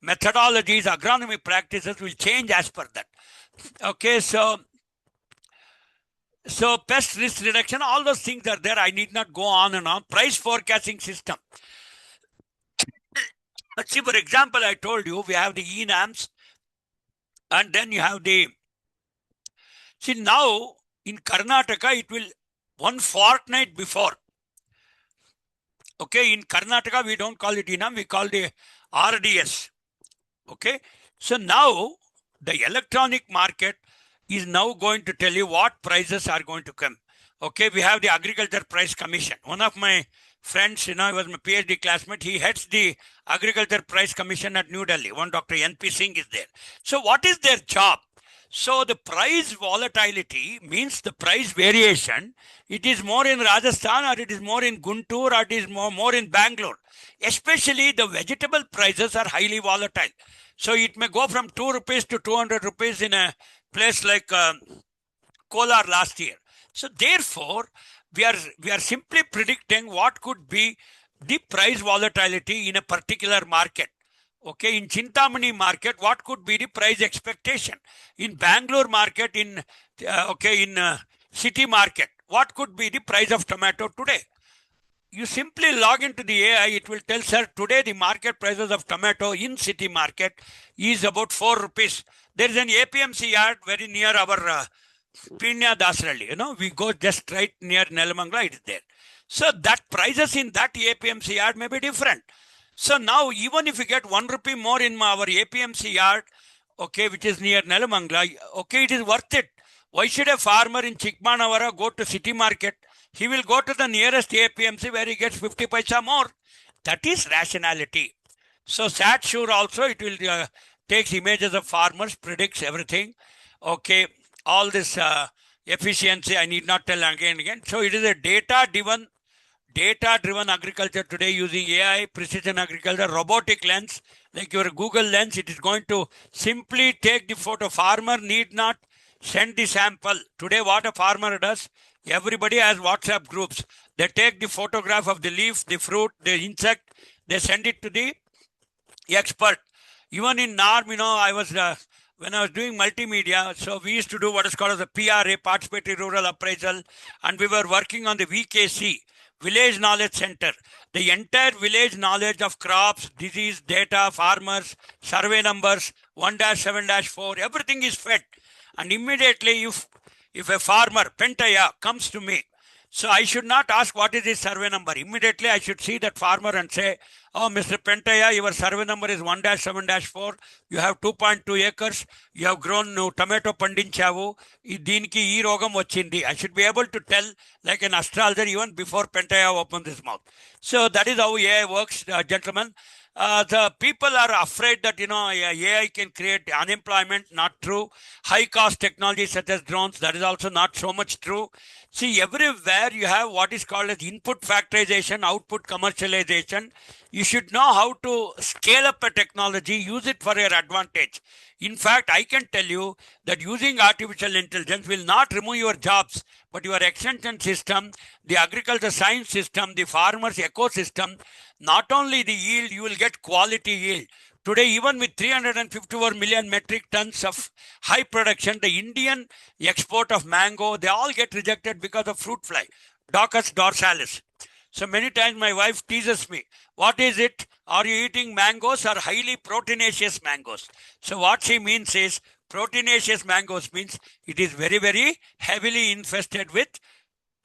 methodologies, agronomy practices will change as per that. Okay, so pest risk reduction, all those things are there. I need not go on and on. Price forecasting system. Let's see, for example, I told you we have the ENAMs, and then you have the. See, now in Karnataka, it will one fortnight before. Okay, in Karnataka, we don't call it ENAM, we call the RDS. Okay, so now the electronic market is now going to tell you what prices are going to come. Okay, we have the Agriculture Price Commission. One of my friends, he was my PhD classmate. He heads the Agriculture Price Commission at New Delhi. One Dr. N.P. Singh is there. So what is their job? So the price volatility means the price variation. It is more in Rajasthan, or it is more in Guntur, or it is more in Bangalore. Especially the vegetable prices are highly volatile. So it may go from 2 rupees to 200 rupees in a place like Kolar last year. So therefore, we are simply predicting what could be the price volatility in a particular market. Okay, in Chintamani market, what could be the price expectation? In Bangalore market, in city market, what could be the price of tomato today? You simply log into the AI, it will tell, sir, today the market prices of tomato in city market is about 4 rupees. There is an APMC yard very near our Pinya Dasaralli. We go just right near Nelamangala, it is there. So that prices in that APMC yard may be different. So now, even if you get 1 rupee more in our APMC yard, okay, which is near Nelamangala, okay, it is worth it. Why should a farmer in Chikmanavara go to city market? He will go to the nearest APMC where he gets 50 paisa more. That is rationality. So SatSure also, it will takes images of farmers, predicts everything. Okay, all this efficiency, I need not tell again and again. So it is a data-driven agriculture today using AI, precision agriculture, robotic lens, like your Google Lens. It is going to simply take the photo. Farmer need not send the sample. Today, what a farmer does, everybody has WhatsApp groups. They take the photograph of the leaf, the fruit, the insect, they send it to the expert. Even in NARM, I was when I was doing multimedia, so we used to do what is called as a PRA, Participatory Rural Appraisal, and we were working on the VKC, Village Knowledge Center. The entire village knowledge of crops, disease, data, farmers, survey numbers, 1-7-4, everything is fed. And immediately, if a farmer, Pentaya, comes to me, so I should not ask what is his survey number. Immediately, I should see that farmer and say, oh, Mr. Pentaya, your survey number is 1-7-4. You have 2.2 acres. You have grown tomato pandinchavu. Deeniki ee rogam vachindi. I should be able to tell like an astrologer even before Pentaya opens his mouth. So that is how AI works, gentlemen. The people are afraid that, AI can create unemployment. Not true. High cost technology such as drones, that is also not so much true. See, everywhere you have what is called as input factorization, output commercialization. You should know how to scale up a technology, use it for your advantage. In fact, I can tell you that using artificial intelligence will not remove your jobs, but your extension system, the agriculture science system, the farmers ecosystem, not only the yield, you will get quality yield. Today, even with 354 million metric tons of high production, the Indian export of mango, they all get rejected because of fruit fly, Docus dorsalis. So many times my wife teases me, what is it? Are you eating mangoes or highly proteinaceous mangoes? So what she means is proteinaceous mangoes means it is very, very heavily infested with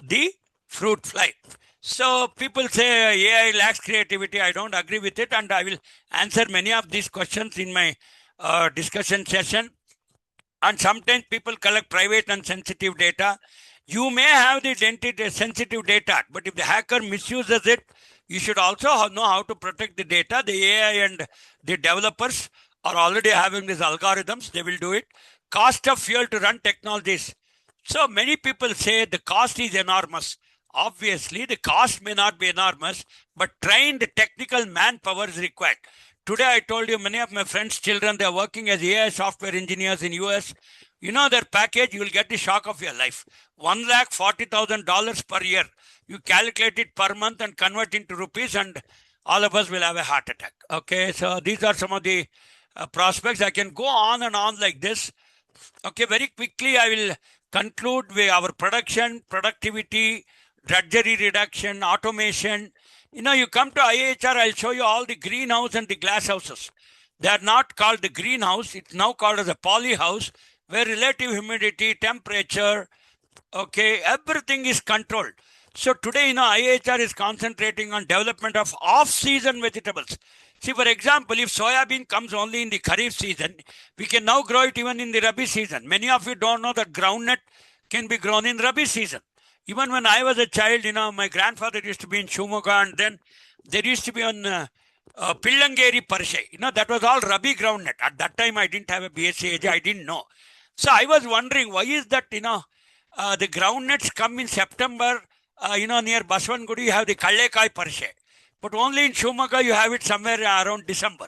the fruit fly. So people say AI lacks creativity. I don't agree with it, and I will answer many of these questions in my discussion session. And sometimes people collect private and sensitive data. You may have the sensitive data, but if the hacker misuses it, you should also know how to protect the data. The AI and the developers are already having these algorithms. They will do it. Cost of fuel to run technologies. So many people say the cost is enormous. Obviously, the cost may not be enormous, but trained technical manpower is required. Today, I told you many of my friends' children, they're working as AI software engineers in US. You know their package, you will get the shock of your life. $1,40,000 per year. You calculate it per month and convert into rupees, and all of us will have a heart attack. Okay, so these are some of the prospects. I can go on and on like this. Okay, very quickly, I will conclude with our production, productivity, drudgery reduction, automation. You know, you come to IHR, I'll show you all the greenhouse and the glass houses. They are not called the greenhouse. It's now called as a polyhouse, where relative humidity, temperature, okay, everything is controlled. So today, you know, IHR is concentrating on development of off-season vegetables. See, for example, if soybean comes only in the Kharif season, we can now grow it even in the Rabi season. Many of you don't know that groundnut can be grown in Rabi season. Even when I was a child, you know, my grandfather used to be in Shumoga, and then there used to be on Pillangeri Parshe. You know, that was all Rabi groundnut. At that time, I didn't have a BSc AG, I didn't know. So I was wondering, why is that, you know, the groundnuts come in September, you know, near Baswangudi, you have the Kallekai Parshe. But only in Shumaga, you have it somewhere around December.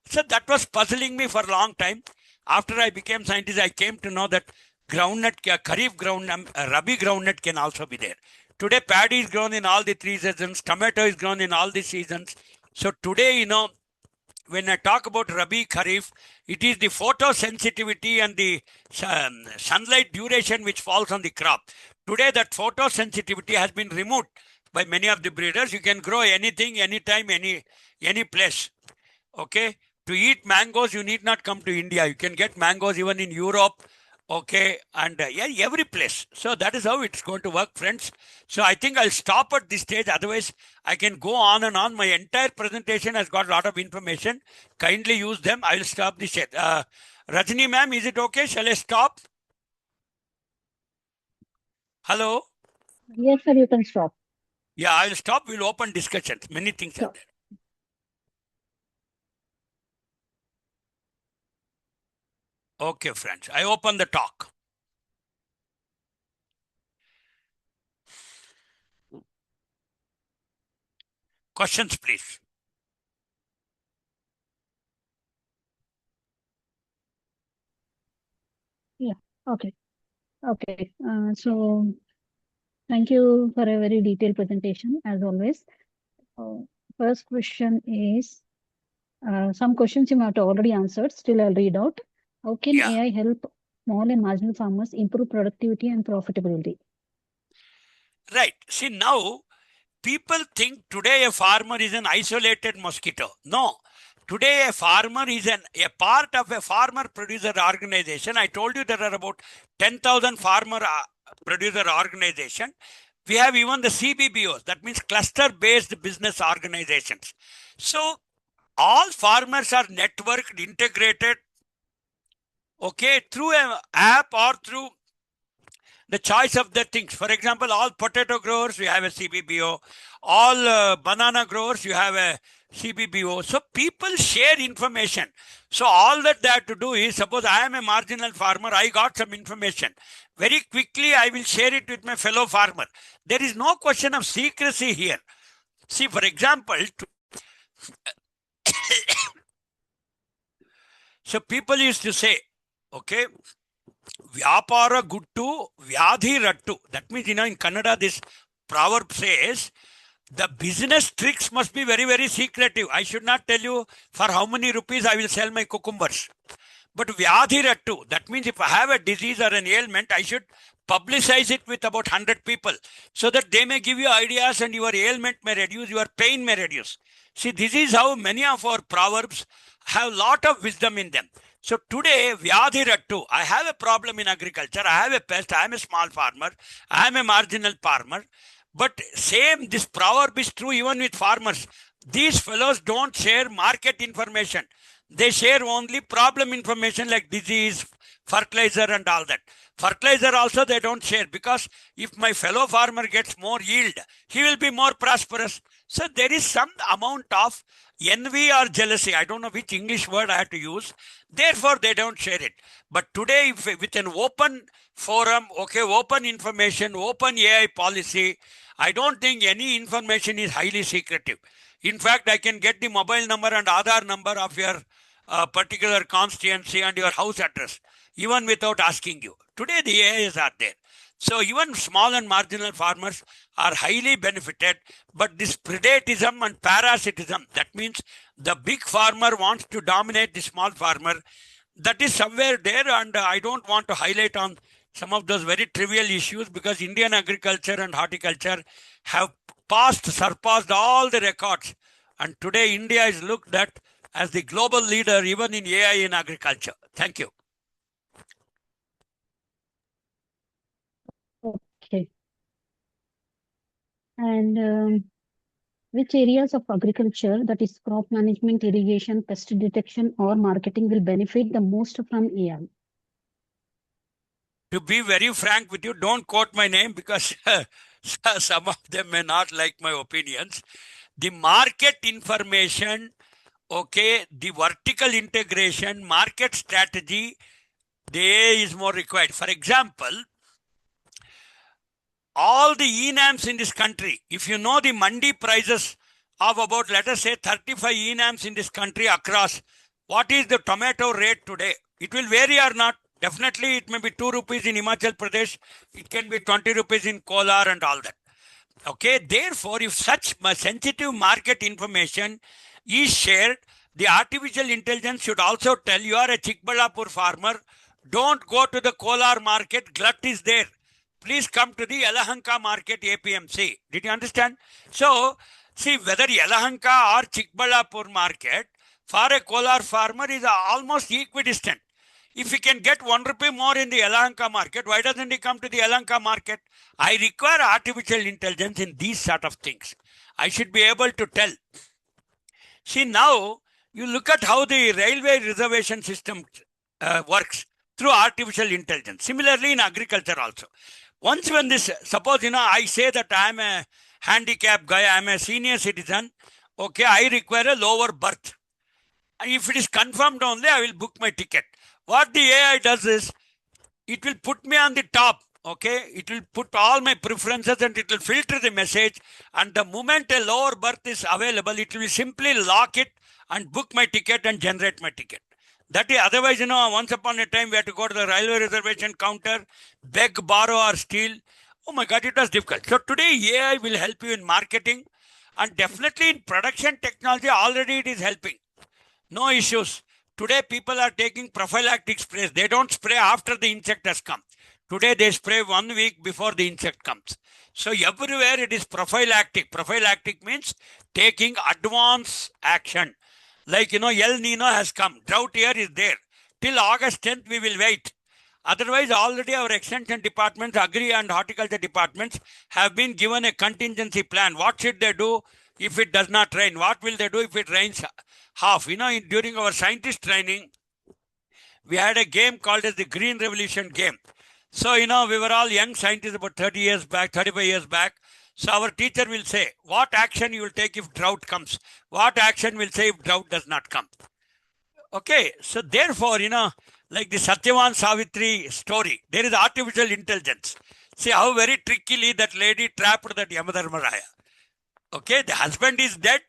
So that was puzzling me for a long time. After I became scientist, I came to know that groundnut, Kharif groundnut, Rabi groundnut can also be there. Today, paddy is grown in all the 3 seasons. Tomato is grown in all the seasons. So today, you know, when I talk about Rabi Kharif, it is the photosensitivity and the sunlight duration which falls on the crop. Today, that photosensitivity has been removed by many of the breeders. You can grow anything, anytime, any place. Okay. To eat mangoes, you need not come to India. You can get mangoes even in Europe. Okay. And yeah, every place. So that is how it's going to work, friends. So I think I'll stop at this stage. Otherwise, I can go on and on. My entire presentation has got a lot of information. Kindly use them. I will stop this. Rajni ma'am, is it okay? Shall I stop? Hello? Yes, sir, you can stop. Yeah, I'll stop. We'll open discussions. Many things are there. Okay, friends. I open the talk. Questions, please. Yeah, okay. Okay. So thank you for a very detailed presentation, as always. First question is, some questions you might have already answered. Still, I'll read out. How can Yeah. AI help small and marginal farmers improve productivity and profitability? Right. See, now people think today a farmer is an isolated mosquito. No. Today a farmer is a part of a farmer producer organization. I told you there are about 10,000 farmer producer organization. We have even the CBBOs, that means cluster based business organizations. So all farmers are networked, integrated, okay, through an app or through the choice of the things. For example, all potato growers, you have a CBBO. All banana growers, you have a CBBO. So people share information. So all that they have to do is, suppose I am a marginal farmer, I got some information. Very quickly, I will share it with my fellow farmer. There is no question of secrecy here. See, for example, so people used to say, okay, Vyapara guttu, vyadhi rattu. That means, you know, in Kannada, this proverb says, the business tricks must be very, very secretive. I should not tell you for how many rupees I will sell my cucumbers. But vyadhi rattu, that means if I have a disease or an ailment, I should publicize it with about 100 people so that they may give you ideas and your ailment may reduce, your pain may reduce. See, this is how many of our proverbs have a lot of wisdom in them. So today, Vyadhirattu, I have a problem in agriculture, I have a pest, I am a small farmer, I am a marginal farmer. But same, this proverb is true even with farmers. These fellows don't share market information. They share only problem information like disease, fertilizer and all that. Fertilizer also they don't share, because if my fellow farmer gets more yield, he will be more prosperous. So there is some amount of envy or jealousy. I don't know which English word I have to use. Therefore, they don't share it. But today, if with an open forum, okay, open information, open AI policy, I don't think any information is highly secretive. In fact, I can get the mobile number and Aadhaar number of your particular constituency and your house address, even without asking you. Today, the AIs are there. So even small and marginal farmers are highly benefited. But this predatism and parasitism, that means the big farmer wants to dominate the small farmer, that is somewhere there. And I don't want to highlight on some of those very trivial issues, because Indian agriculture and horticulture have surpassed all the records. And today India is looked at as the global leader even in AI in agriculture. Thank you. Okay. And which areas of agriculture, that is crop management, irrigation, pest detection, or marketing, will benefit the most from AI? To be very frank with you, don't quote my name, because some of them may not like my opinions. The market information, okay, the vertical integration, market strategy, the AI is more required. For example, all the ENAMs in this country, if you know the mandi prices of about, let us say, 35 ENAMs in this country across, what is the tomato rate today? It will vary or not. Definitely, it may be 2 rupees in Himachal Pradesh. It can be 20 rupees in Kolar and all that. Okay, therefore, if such sensitive market information is shared, the artificial intelligence should also tell you are a Chikballapur farmer, don't go to the Kolar market, glut is there. Please come to the Yelahanka market APMC. Did you understand? So, see, whether Yelahanka or Chikballapur market, for a Kolar farmer is almost equidistant. If he can get 1 rupee more in the Yelahanka market, why doesn't he come to the Yelahanka market? I require artificial intelligence in these sort of things. I should be able to tell. See, now you look at how the railway reservation system works through artificial intelligence. Similarly, in agriculture also. Once when this, suppose, I say that I am a handicapped guy, I am a senior citizen, okay, I require a lower berth. If it is confirmed only, I will book my ticket. What the AI does is, it will put me on the top, okay? It will put all my preferences and it will filter the message. And the moment a lower berth is available, it will simply lock it and book my ticket and generate my ticket. That is, otherwise, once upon a time, we had to go to the railway reservation counter, beg, borrow, or steal. Oh my God, it was difficult. So today, AI will help you in marketing, and definitely in production technology, already it is helping. No issues. Today, people are taking prophylactic sprays. They don't spray after the insect has come. Today, they spray 1 week before the insect comes. So everywhere it is prophylactic. Prophylactic means taking advance action. Like, El Nino has come. Drought here is there. Till August 10th, we will wait. Otherwise, already our extension departments, agri and horticulture departments have been given a contingency plan. What should they do if it does not rain? What will they do if it rains half? During our scientist training, we had a game called as the Green Revolution game. So, we were all young scientists about 30 years back, 35 years back. So our teacher will say, what action you will take if drought comes? What action will say if drought does not come? Okay, so therefore, like the Satyavan Savitri story, there is artificial intelligence. See how very trickily that lady trapped that Yamadharmaraya. Okay, the husband is dead.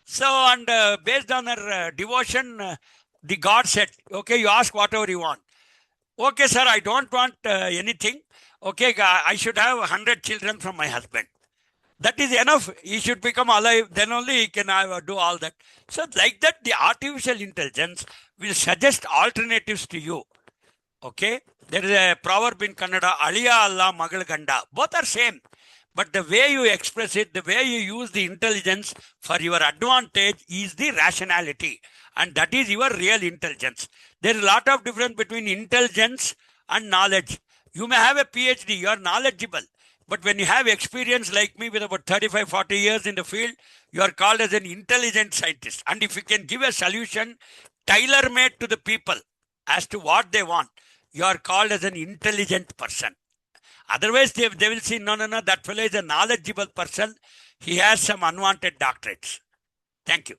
So, and based on her devotion, the God said, okay, you ask whatever you want. Okay, sir, I don't want anything. Okay, I should have 100 children from my husband. That is enough. He should become alive. Then only he can do all that. So like that, the artificial intelligence will suggest alternatives to you. Okay. There is a proverb in Kannada, Aliya Allah Magal Ganda. Both are same. but the way you express it, the way you use the intelligence for your advantage is the rationality. And that is your real intelligence. There is a lot of difference between intelligence and knowledge. You may have a PhD, you are knowledgeable. But when you have experience like me with about 35, 40 years in the field, you are called as an intelligent scientist. And if you can give a solution tailor-made to the people as to what they want, you are called as an intelligent person. Otherwise, they will see, no, that fellow is a knowledgeable person. He has some unwanted doctorates. Thank you.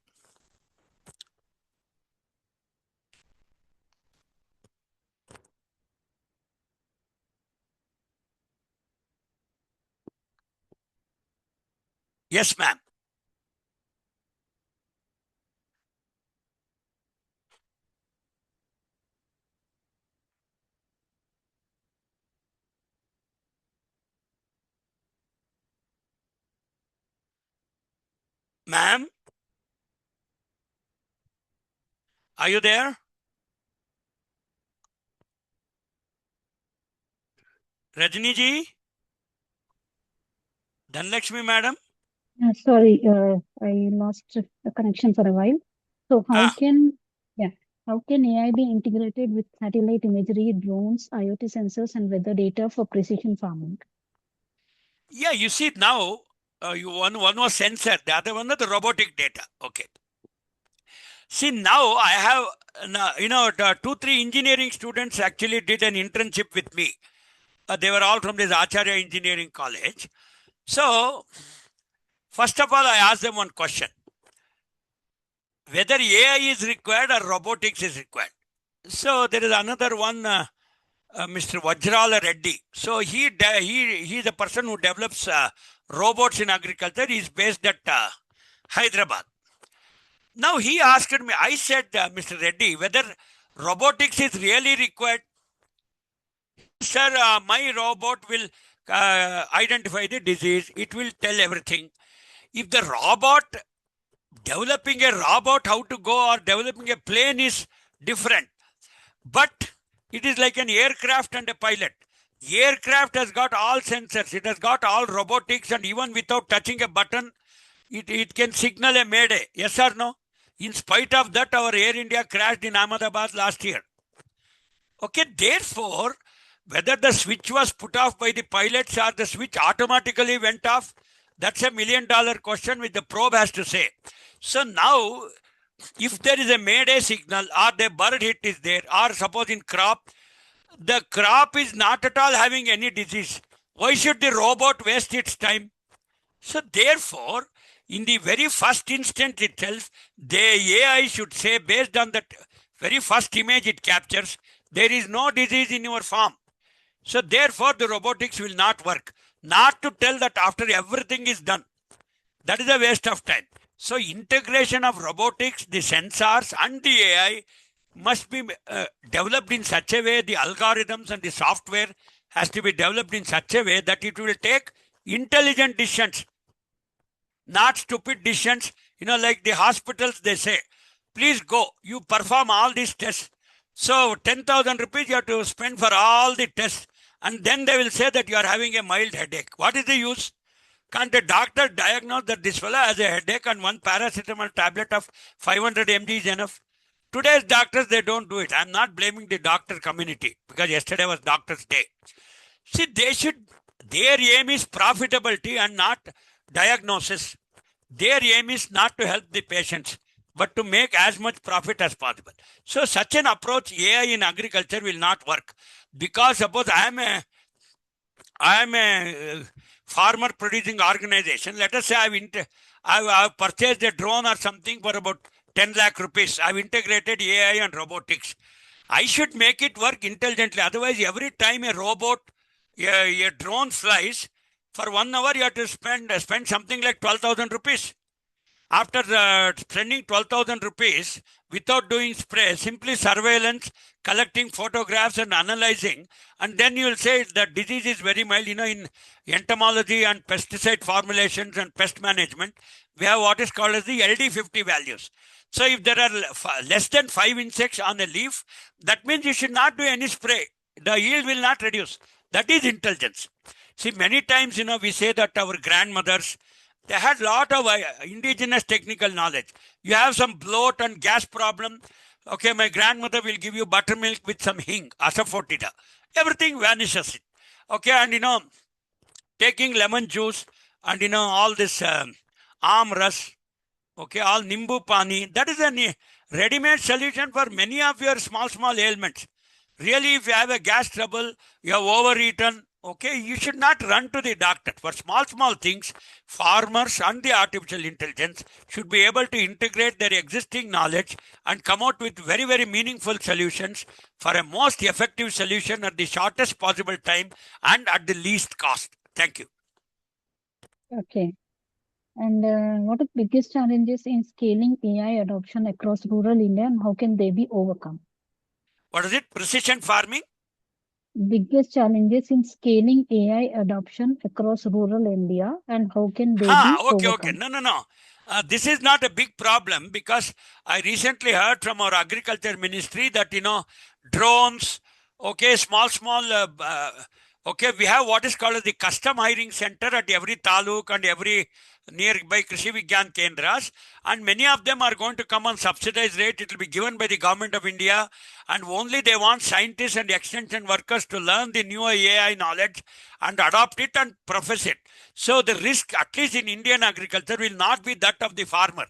Yes, ma'am. Ma'am, are you there? Rajni ji? Dhanlakshmi madam? Sorry, I lost the connection for a while. So how can AI be integrated with satellite imagery, drones, IoT sensors, and weather data for precision farming? Yeah, you see now, one was sensor, the other one was the robotic data. Okay. See, now I have, 2-3 engineering students actually did an internship with me. They were all from this Acharya Engineering College. So, first of all, I asked them one question. Whether AI is required or robotics is required. So, there is another one, Mr. Vajrala Reddy. So, he is a person who develops robots in agriculture. He is based at Hyderabad. Now, he asked me, I said, Mr. Reddy, whether robotics is really required. Sir, my robot will identify the disease. It will tell everything. If the robot, developing a robot how to go or developing a plane is different. But it is like an aircraft and a pilot. Aircraft has got all sensors. It has got all robotics, and even without touching a button, it can signal a mayday. Yes or no? In spite of that, our Air India crashed in Ahmedabad last year. Okay, therefore, whether the switch was put off by the pilots or the switch automatically went off, that's $1 million question which the probe has to say. So now, if there is a mayday signal or the bird hit is there, or suppose in crop, the crop is not at all having any disease. Why should the robot waste its time? So therefore, in the very first instant itself, the AI should say, based on that very first image it captures, there is no disease in your farm. So therefore, the robotics will not work. Not to tell that after everything is done. That is a waste of time. So integration of robotics, the sensors and the AI must be developed in such a way, the algorithms and the software has to be developed in such a way that it will take intelligent decisions, not stupid decisions. Like the hospitals, they say, please go, you perform all these tests. So 10,000 rupees you have to spend for all the tests. And then they will say that you are having a mild headache. What is the use? Can't a doctor diagnose that this fellow has a headache and one paracetamol tablet of 500 mg is enough? Today's doctors, they don't do it. I'm not blaming the doctor community because yesterday was doctor's day. See, their aim is profitability and not diagnosis. Their aim is not to help the patients, but to make as much profit as possible. So such an approach, AI in agriculture will not work. Because suppose I am a farmer producing organization. Let us say I've purchased a drone or something for about 10 lakh rupees. I've integrated AI and robotics. I should make it work intelligently. Otherwise, every time a robot, a drone flies, for 1 hour you have to spend something like 12,000 rupees. After spending 12,000 rupees without doing spray, simply surveillance, collecting photographs and analyzing, and then you will say the disease is very mild. In entomology and pesticide formulations and pest management, we have what is called as the LD50 values. So if there are less than 5 insects on a leaf, that means you should not do any spray. The yield will not reduce. That is intelligence. See, many times, we say that our grandmothers, they had lot of indigenous technical knowledge. You have some bloat and gas problem. Okay, my grandmother will give you buttermilk with some hing, asafoetida. Everything vanishes. Okay, and taking lemon juice and all this amras, okay, all nimbu pani, that is a ready-made solution for many of your small ailments. Really, if you have a gas trouble, you have overeaten, okay, you should not run to the doctor. For small things, farmers and the artificial intelligence should be able to integrate their existing knowledge and come out with very meaningful solutions for a most effective solution at the shortest possible time and at the least cost. Thank you. Okay. And what are the biggest challenges in scaling AI adoption across rural India, and how can they be overcome? What is it? Precision farming? Biggest challenges in scaling AI adoption across rural India, and how can they be Okay. overcome? No. This is not a big problem, because I recently heard from our agriculture ministry that, drones, okay, small, okay, we have what is called as the custom hiring center at every taluk and every nearby Krishi Vigyan Kendras, and many of them are going to come on subsidized rate. It will be given by the government of India, and only they want scientists and extension workers to learn the new AI knowledge and adopt it and profess it. So the risk, at least in Indian agriculture, will not be that of the farmer.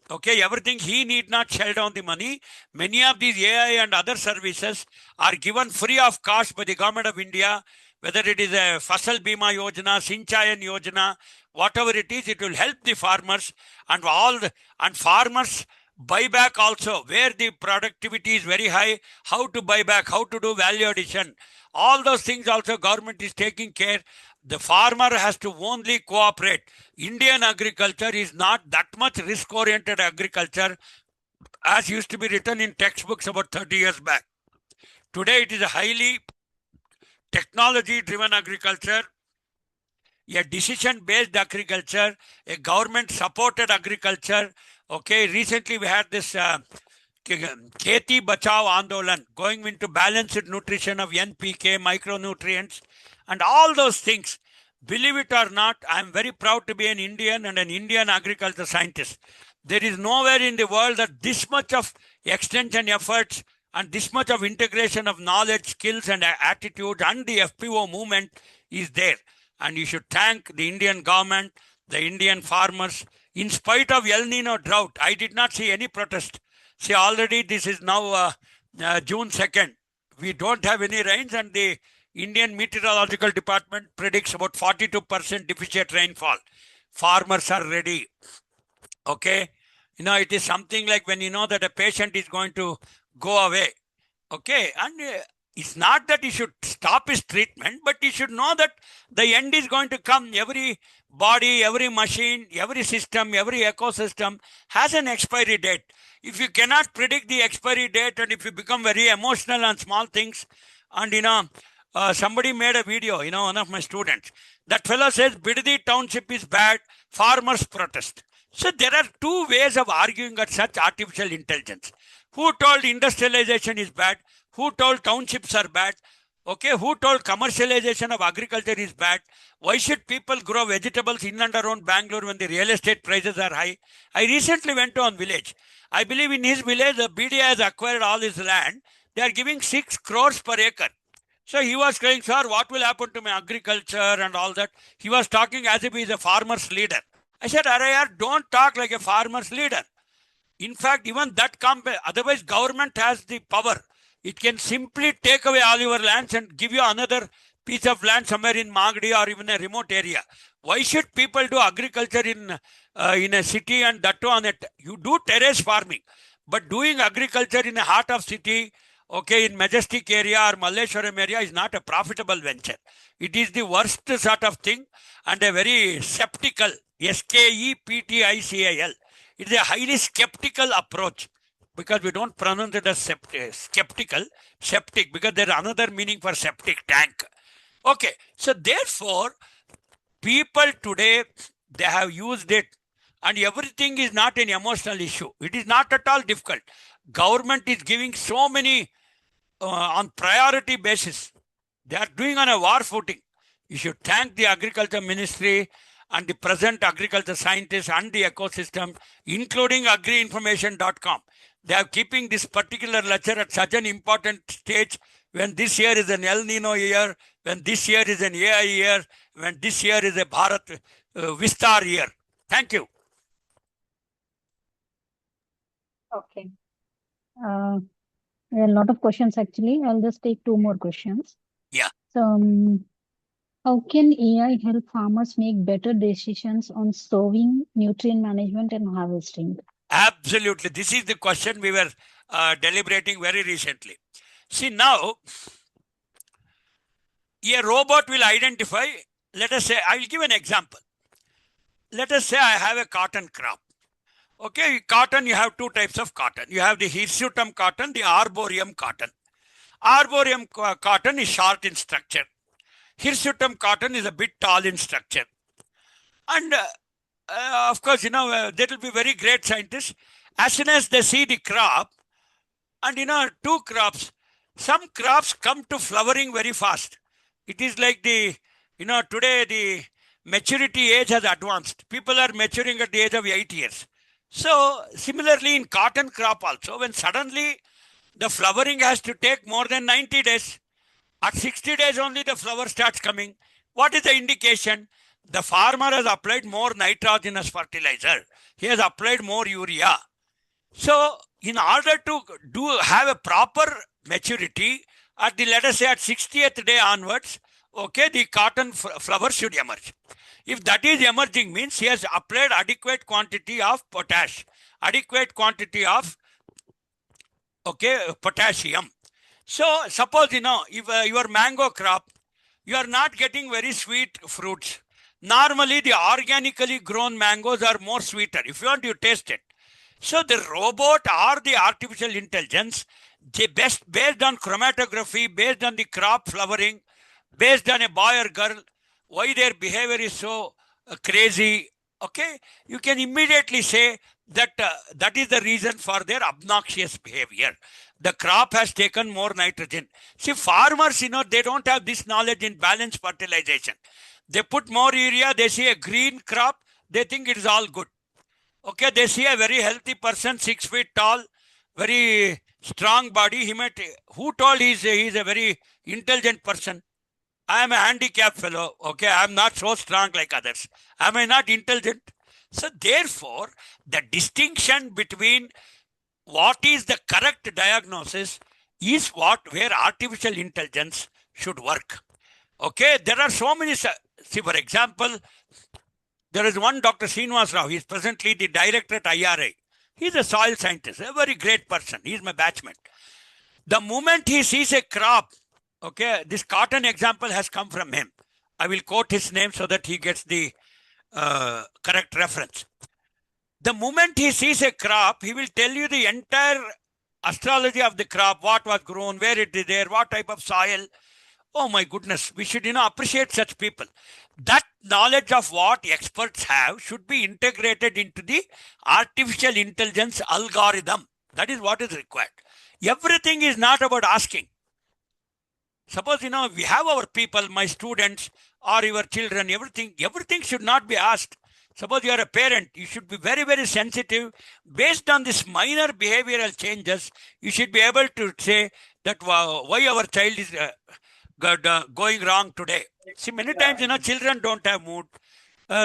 Okay, everything he need not shell down the money. Many of these AI and other services are given free of cost by the government of India, whether it is a Fasal Bima Yojana, Sinchayan Yojana, whatever it is, it will help the farmers, and farmers buy back also, where the productivity is very high, how to buy back, how to do value addition. All those things also government is taking care. The farmer has to only cooperate. Indian agriculture is not that much risk-oriented agriculture as used to be written in textbooks about 30 years back. Today it is a highly technology-driven agriculture, a decision-based agriculture, a government-supported agriculture. Okay, recently we had this Kheti Bachao Andolan, going into balanced nutrition of NPK, micronutrients, and all those things. Believe it or not, I am very proud to be an Indian and an Indian agriculture scientist. There is nowhere in the world that this much of extension efforts and this much of integration of knowledge, skills, and attitude, and the FPO movement is there. And you should thank the Indian government, the Indian farmers. In spite of El Nino drought, I did not see any protest. See, already this is now June 2nd. We don't have any rains, and the Indian Meteorological Department predicts about 42% deficient rainfall. Farmers are ready. Okay. It is something like when you know that a patient is going to go away. Okay. And it's not that he should stop his treatment, but he should know that the end is going to come. Every body, every machine, every system, every ecosystem has an expiry date. If you cannot predict the expiry date, and if you become very emotional on small things, and somebody made a video, one of my students, that fellow says Bidadi township is bad, farmers protest. So there are two ways of arguing at such artificial intelligence. Who told industrialization is bad? Who told townships are bad? Okay, who told commercialization of agriculture is bad? Why should people grow vegetables in and around Bangalore when the real estate prices are high? I recently went to one village. I believe in his village, the BDA has acquired all his land. They are giving 6 crores per acre. So he was saying, sir, what will happen to my agriculture and all that? He was talking as if he is a farmer's leader. I said, Arayar, don't talk like a farmer's leader. In fact, even that otherwise government has the power. It can simply take away all your lands and give you another piece of land somewhere in Magadi or even a remote area. Why should people do agriculture in a city, and that too on it? You do terrace farming, but doing agriculture in the heart of city, okay, in Majestic area or Malleshwaram area is not a profitable venture. It is the worst sort of thing, and a very skeptical, skeptical. It is a highly skeptical approach, because we don't pronounce it as skeptical, septic, because there is another meaning for septic tank. Okay, so therefore, people today, they have used it, and everything is not an emotional issue. It is not at all difficult. Government is giving so many on priority basis. They are doing on a war footing. You should thank the Agriculture Ministry and the present agriculture scientists and the ecosystem, including agriinformation.com. They are keeping this particular lecture at such an important stage when this year is an El Nino year, when this year is an AI year, when this year is a Bharat Vistar year. Thank you. Okay. There are a lot of questions actually. I'll just take 2 more questions. Yeah. So, how can AI help farmers make better decisions on sowing, nutrient management, and harvesting? Absolutely. This is the question we were deliberating very recently. See, now, a robot will identify, let us say, I will give an example. Let us say I have a cotton crop. Okay, cotton, you have 2 types of cotton. You have the hirsutum cotton, the arboreum cotton. Arboreum cotton is short in structure. Hirsutum cotton is a bit tall in structure. And of course, there will be very great scientists. As soon as they see the crop, and 2 crops, some crops come to flowering very fast. It is like today the maturity age has advanced. People are maturing at the age of 8 years. So similarly in cotton crop also, when suddenly the flowering has to take more than 90 days, at 60 days only the flower starts coming. What is the indication? The farmer has applied more nitrogenous fertilizer. He has applied more urea. So in order to have a proper maturity, let us say at 60th day onwards, okay, the cotton flower should emerge. If that is emerging, means he has applied adequate quantity of potash, adequate quantity of potassium. So suppose if your mango crop, you are not getting very sweet fruits. Normally the organically grown mangoes are more sweeter. If you want, you taste it. So the robot or the artificial intelligence, based on chromatography, based on the crop flowering, based on a boy or girl, why their behavior is so crazy, okay, you can immediately say that that is the reason for their obnoxious behavior. The crop has taken more nitrogen. See, farmers, they don't have this knowledge in balanced fertilization. They put more urea, they see a green crop, they think it is all good. Okay, they see a very healthy person, 6 feet tall, very strong body. Who told he's a very intelligent person? I am a handicapped fellow. Okay, I am not so strong like others. Am I not intelligent? So therefore, the distinction between what is the correct diagnosis is where artificial intelligence should work. Okay, there are so many. See, for example, there is one Dr. Srinivas Rao. He is presently the director at IRA. He is a soil scientist, a very great person. He is my batchmate. The moment he sees a crop, okay, this cotton example has come from him. I will quote his name so that he gets the correct reference. The moment he sees a crop, he will tell you the entire astrology of the crop, what was grown, where it is there, what type of soil. Oh my goodness, we should appreciate such people. That knowledge of what experts have should be integrated into the artificial intelligence algorithm. That is what is required. Everything is not about asking. Suppose, we have our people, my students or your children, everything should not be asked. Suppose you are a parent, you should be very, very sensitive. Based on this minor behavioral changes, you should be able to say that why our child is going wrong today. See, many times, children don't have mood.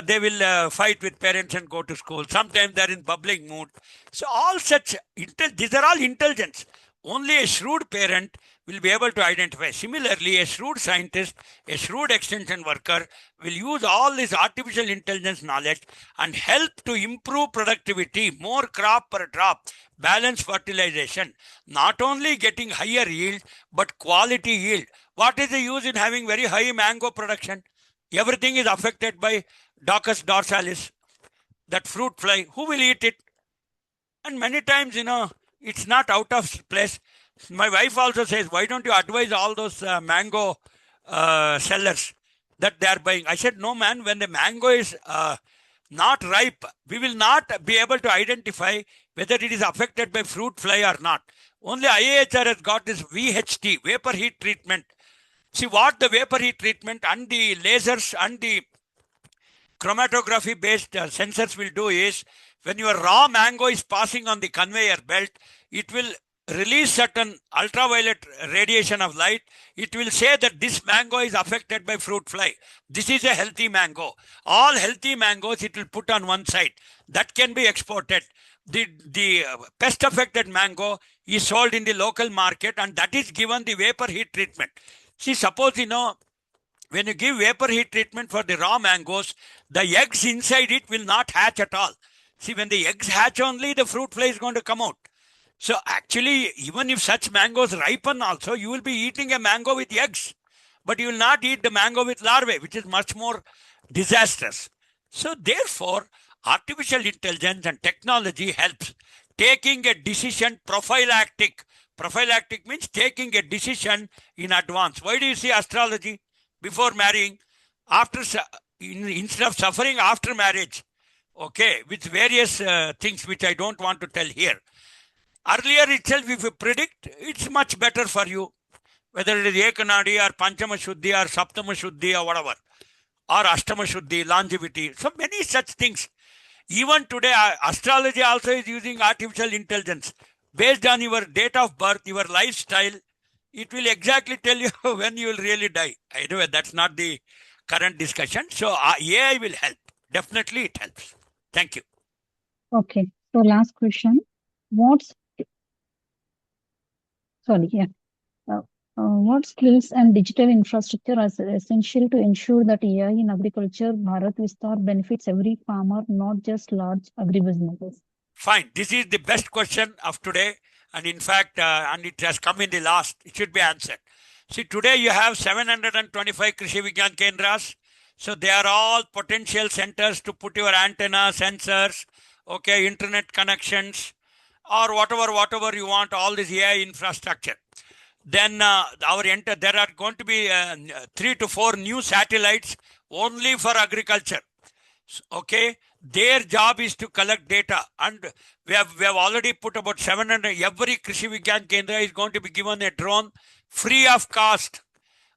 They will fight with parents and go to school. Sometimes they're in bubbling mood. So all such, these are all intelligence. Only a shrewd parent will be able to identify. Similarly, a shrewd scientist, a shrewd extension worker will use all this artificial intelligence knowledge and help to improve productivity, more crop per drop, balanced fertilization, not only getting higher yield, but quality yield. What is the use in having very high mango production? Everything is affected by Docus dorsalis, that fruit fly. Who will eat it? And many times, it's not out of place. My wife also says, why don't you advise all those mango sellers that they are buying? I said, no, man, when the mango is not ripe, we will not be able to identify whether it is affected by fruit fly or not. Only IAHR has got this VHT, vapor heat treatment. See what the vapor heat treatment and the lasers and the chromatography based sensors will do is, when your raw mango is passing on the conveyor belt, it will release certain ultraviolet radiation of light. It will say that this mango is affected by fruit fly. This is a healthy mango. All healthy mangoes it will put on one side. That can be exported. The pest affected mango is sold in the local market, and that is given the vapor heat treatment. See, suppose when you give vapor heat treatment for the raw mangoes, the eggs inside it will not hatch at all. See, when the eggs hatch only, the fruit fly is going to come out. So actually, even if such mangoes ripen also, you will be eating a mango with eggs, but you will not eat the mango with larvae, which is much more disastrous. So therefore, artificial intelligence and technology helps taking a decision prophylactic. Prophylactic means taking a decision in advance. Why do you see astrology before marrying, after instead of suffering after marriage? Okay, with various things which I don't want to tell here. Earlier itself, if you predict, it's much better for you, whether it is Ekanadi or Panchama Shuddhi or Saptama Shuddhi or whatever, or Ashtama Shuddhi, longevity. So many such things. Even today, astrology also is using artificial intelligence. Based on your date of birth, your lifestyle, it will exactly tell you when you will really die. Anyway, that's not the current discussion. So AI will help. Definitely it helps. Thank you. Okay. So last question. What skills and digital infrastructure are essential to ensure that AI in agriculture Bharat Vistar benefits every farmer, not just large agribusinesses? Fine. This is the best question of today. And in fact, and it has come in the last, it should be answered. See, today you have 725 Krishi Vigyan Kendras. So they are all potential centers to put your antenna, sensors, okay, internet connections, or whatever you want, all this AI infrastructure. Then there are going to be 3 to 4 new satellites only for agriculture. Okay, their job is to collect data, and we have already put about 700. Every Krishi Vigyan Kendra is going to be given a drone free of cost.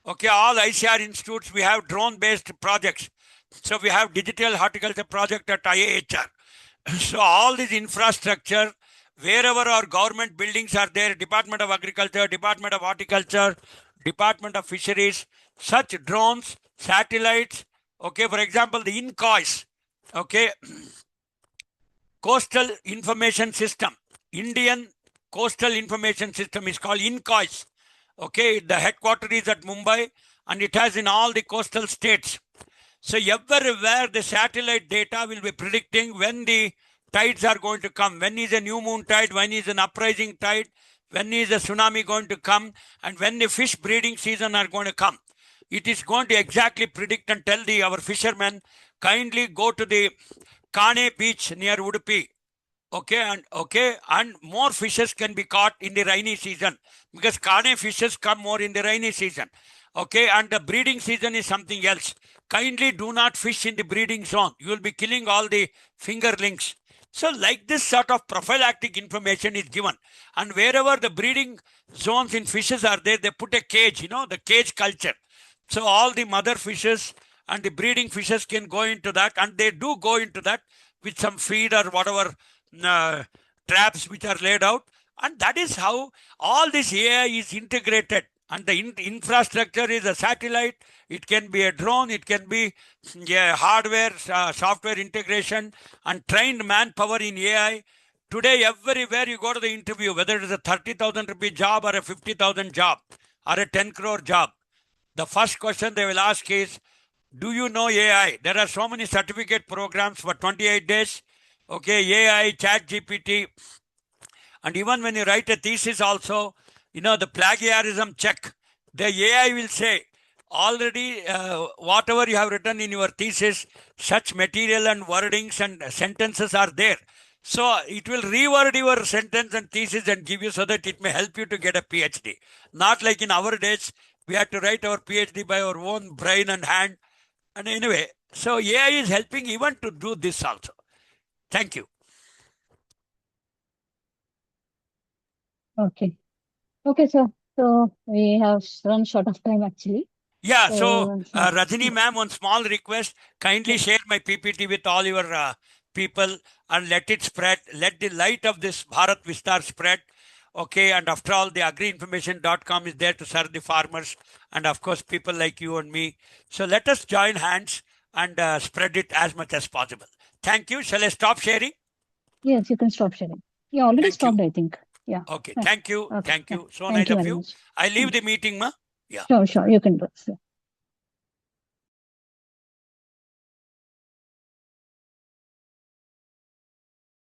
Okay, all ICR institutes, we have drone based projects. So we have digital horticulture project at IAHR. So all this infrastructure, wherever our government buildings are there, Department of Agriculture, Department of Horticulture, Department of Fisheries, such drones, satellites, okay, for example, the INCOIS, okay, Coastal Information System, Indian Coastal Information System is called INCOIS. Okay, the headquarters is at Mumbai, and it has in all the coastal states. So everywhere the satellite data will be predicting when the tides are going to come, when is a new moon tide, when is an uprising tide, when is a tsunami going to come, and when the fish breeding season are going to come. It is going to exactly predict and tell our fishermen, kindly go to the Kane beach near Udupi. And more fishes can be caught in the rainy season, because Kane fishes come more in the rainy season. Okay, and the breeding season is something else. Kindly do not fish in the breeding zone. You will be killing all the fingerlings. So like this sort of prophylactic information is given. And wherever the breeding zones in fishes are there, they put a cage, the cage culture. So all the mother fishes and the breeding fishes can go into that, and they do go into that with some feed or whatever traps which are laid out. And that is how all this AI is integrated. And the infrastructure is a satellite, it can be a drone, it can be hardware, software integration, and trained manpower in AI. Today, everywhere you go to the interview, whether it is a 30,000 rupee job or a 50,000 job or a 10 crore job, the first question they will ask is, do you know AI? There are so many certificate programs for 28 days. Okay, AI, ChatGPT. And even when you write a thesis also, the plagiarism check, the AI will say, already whatever you have written in your thesis, such material and wordings and sentences are there. So it will reword your sentence and thesis and give you, so that it may help you to get a PhD. Not like in our days, we had to write our PhD by our own brain and hand. And anyway, so AI is helping even to do this also. Thank you. Okay. Okay, sir. So we have run short of time actually. Yeah, So, Rajini ma'am, one small request, kindly Yes. share my PPT with all your people and let it spread. Let the light of this Bharat Vistar spread. Okay, and after all, the agriinformation.com is there to serve the farmers and of course people like you and me. So let us join hands and spread it as much as possible. Thank you. Shall I stop sharing? Yes, you can stop sharing. You already Thank you. stopped, I think. Yeah. Okay, Yeah. thank you. Okay. Thank Yeah. you. So Thank nice you of very you. much. I leave the meeting, ma. Yeah. Sure, you can do it. Yeah.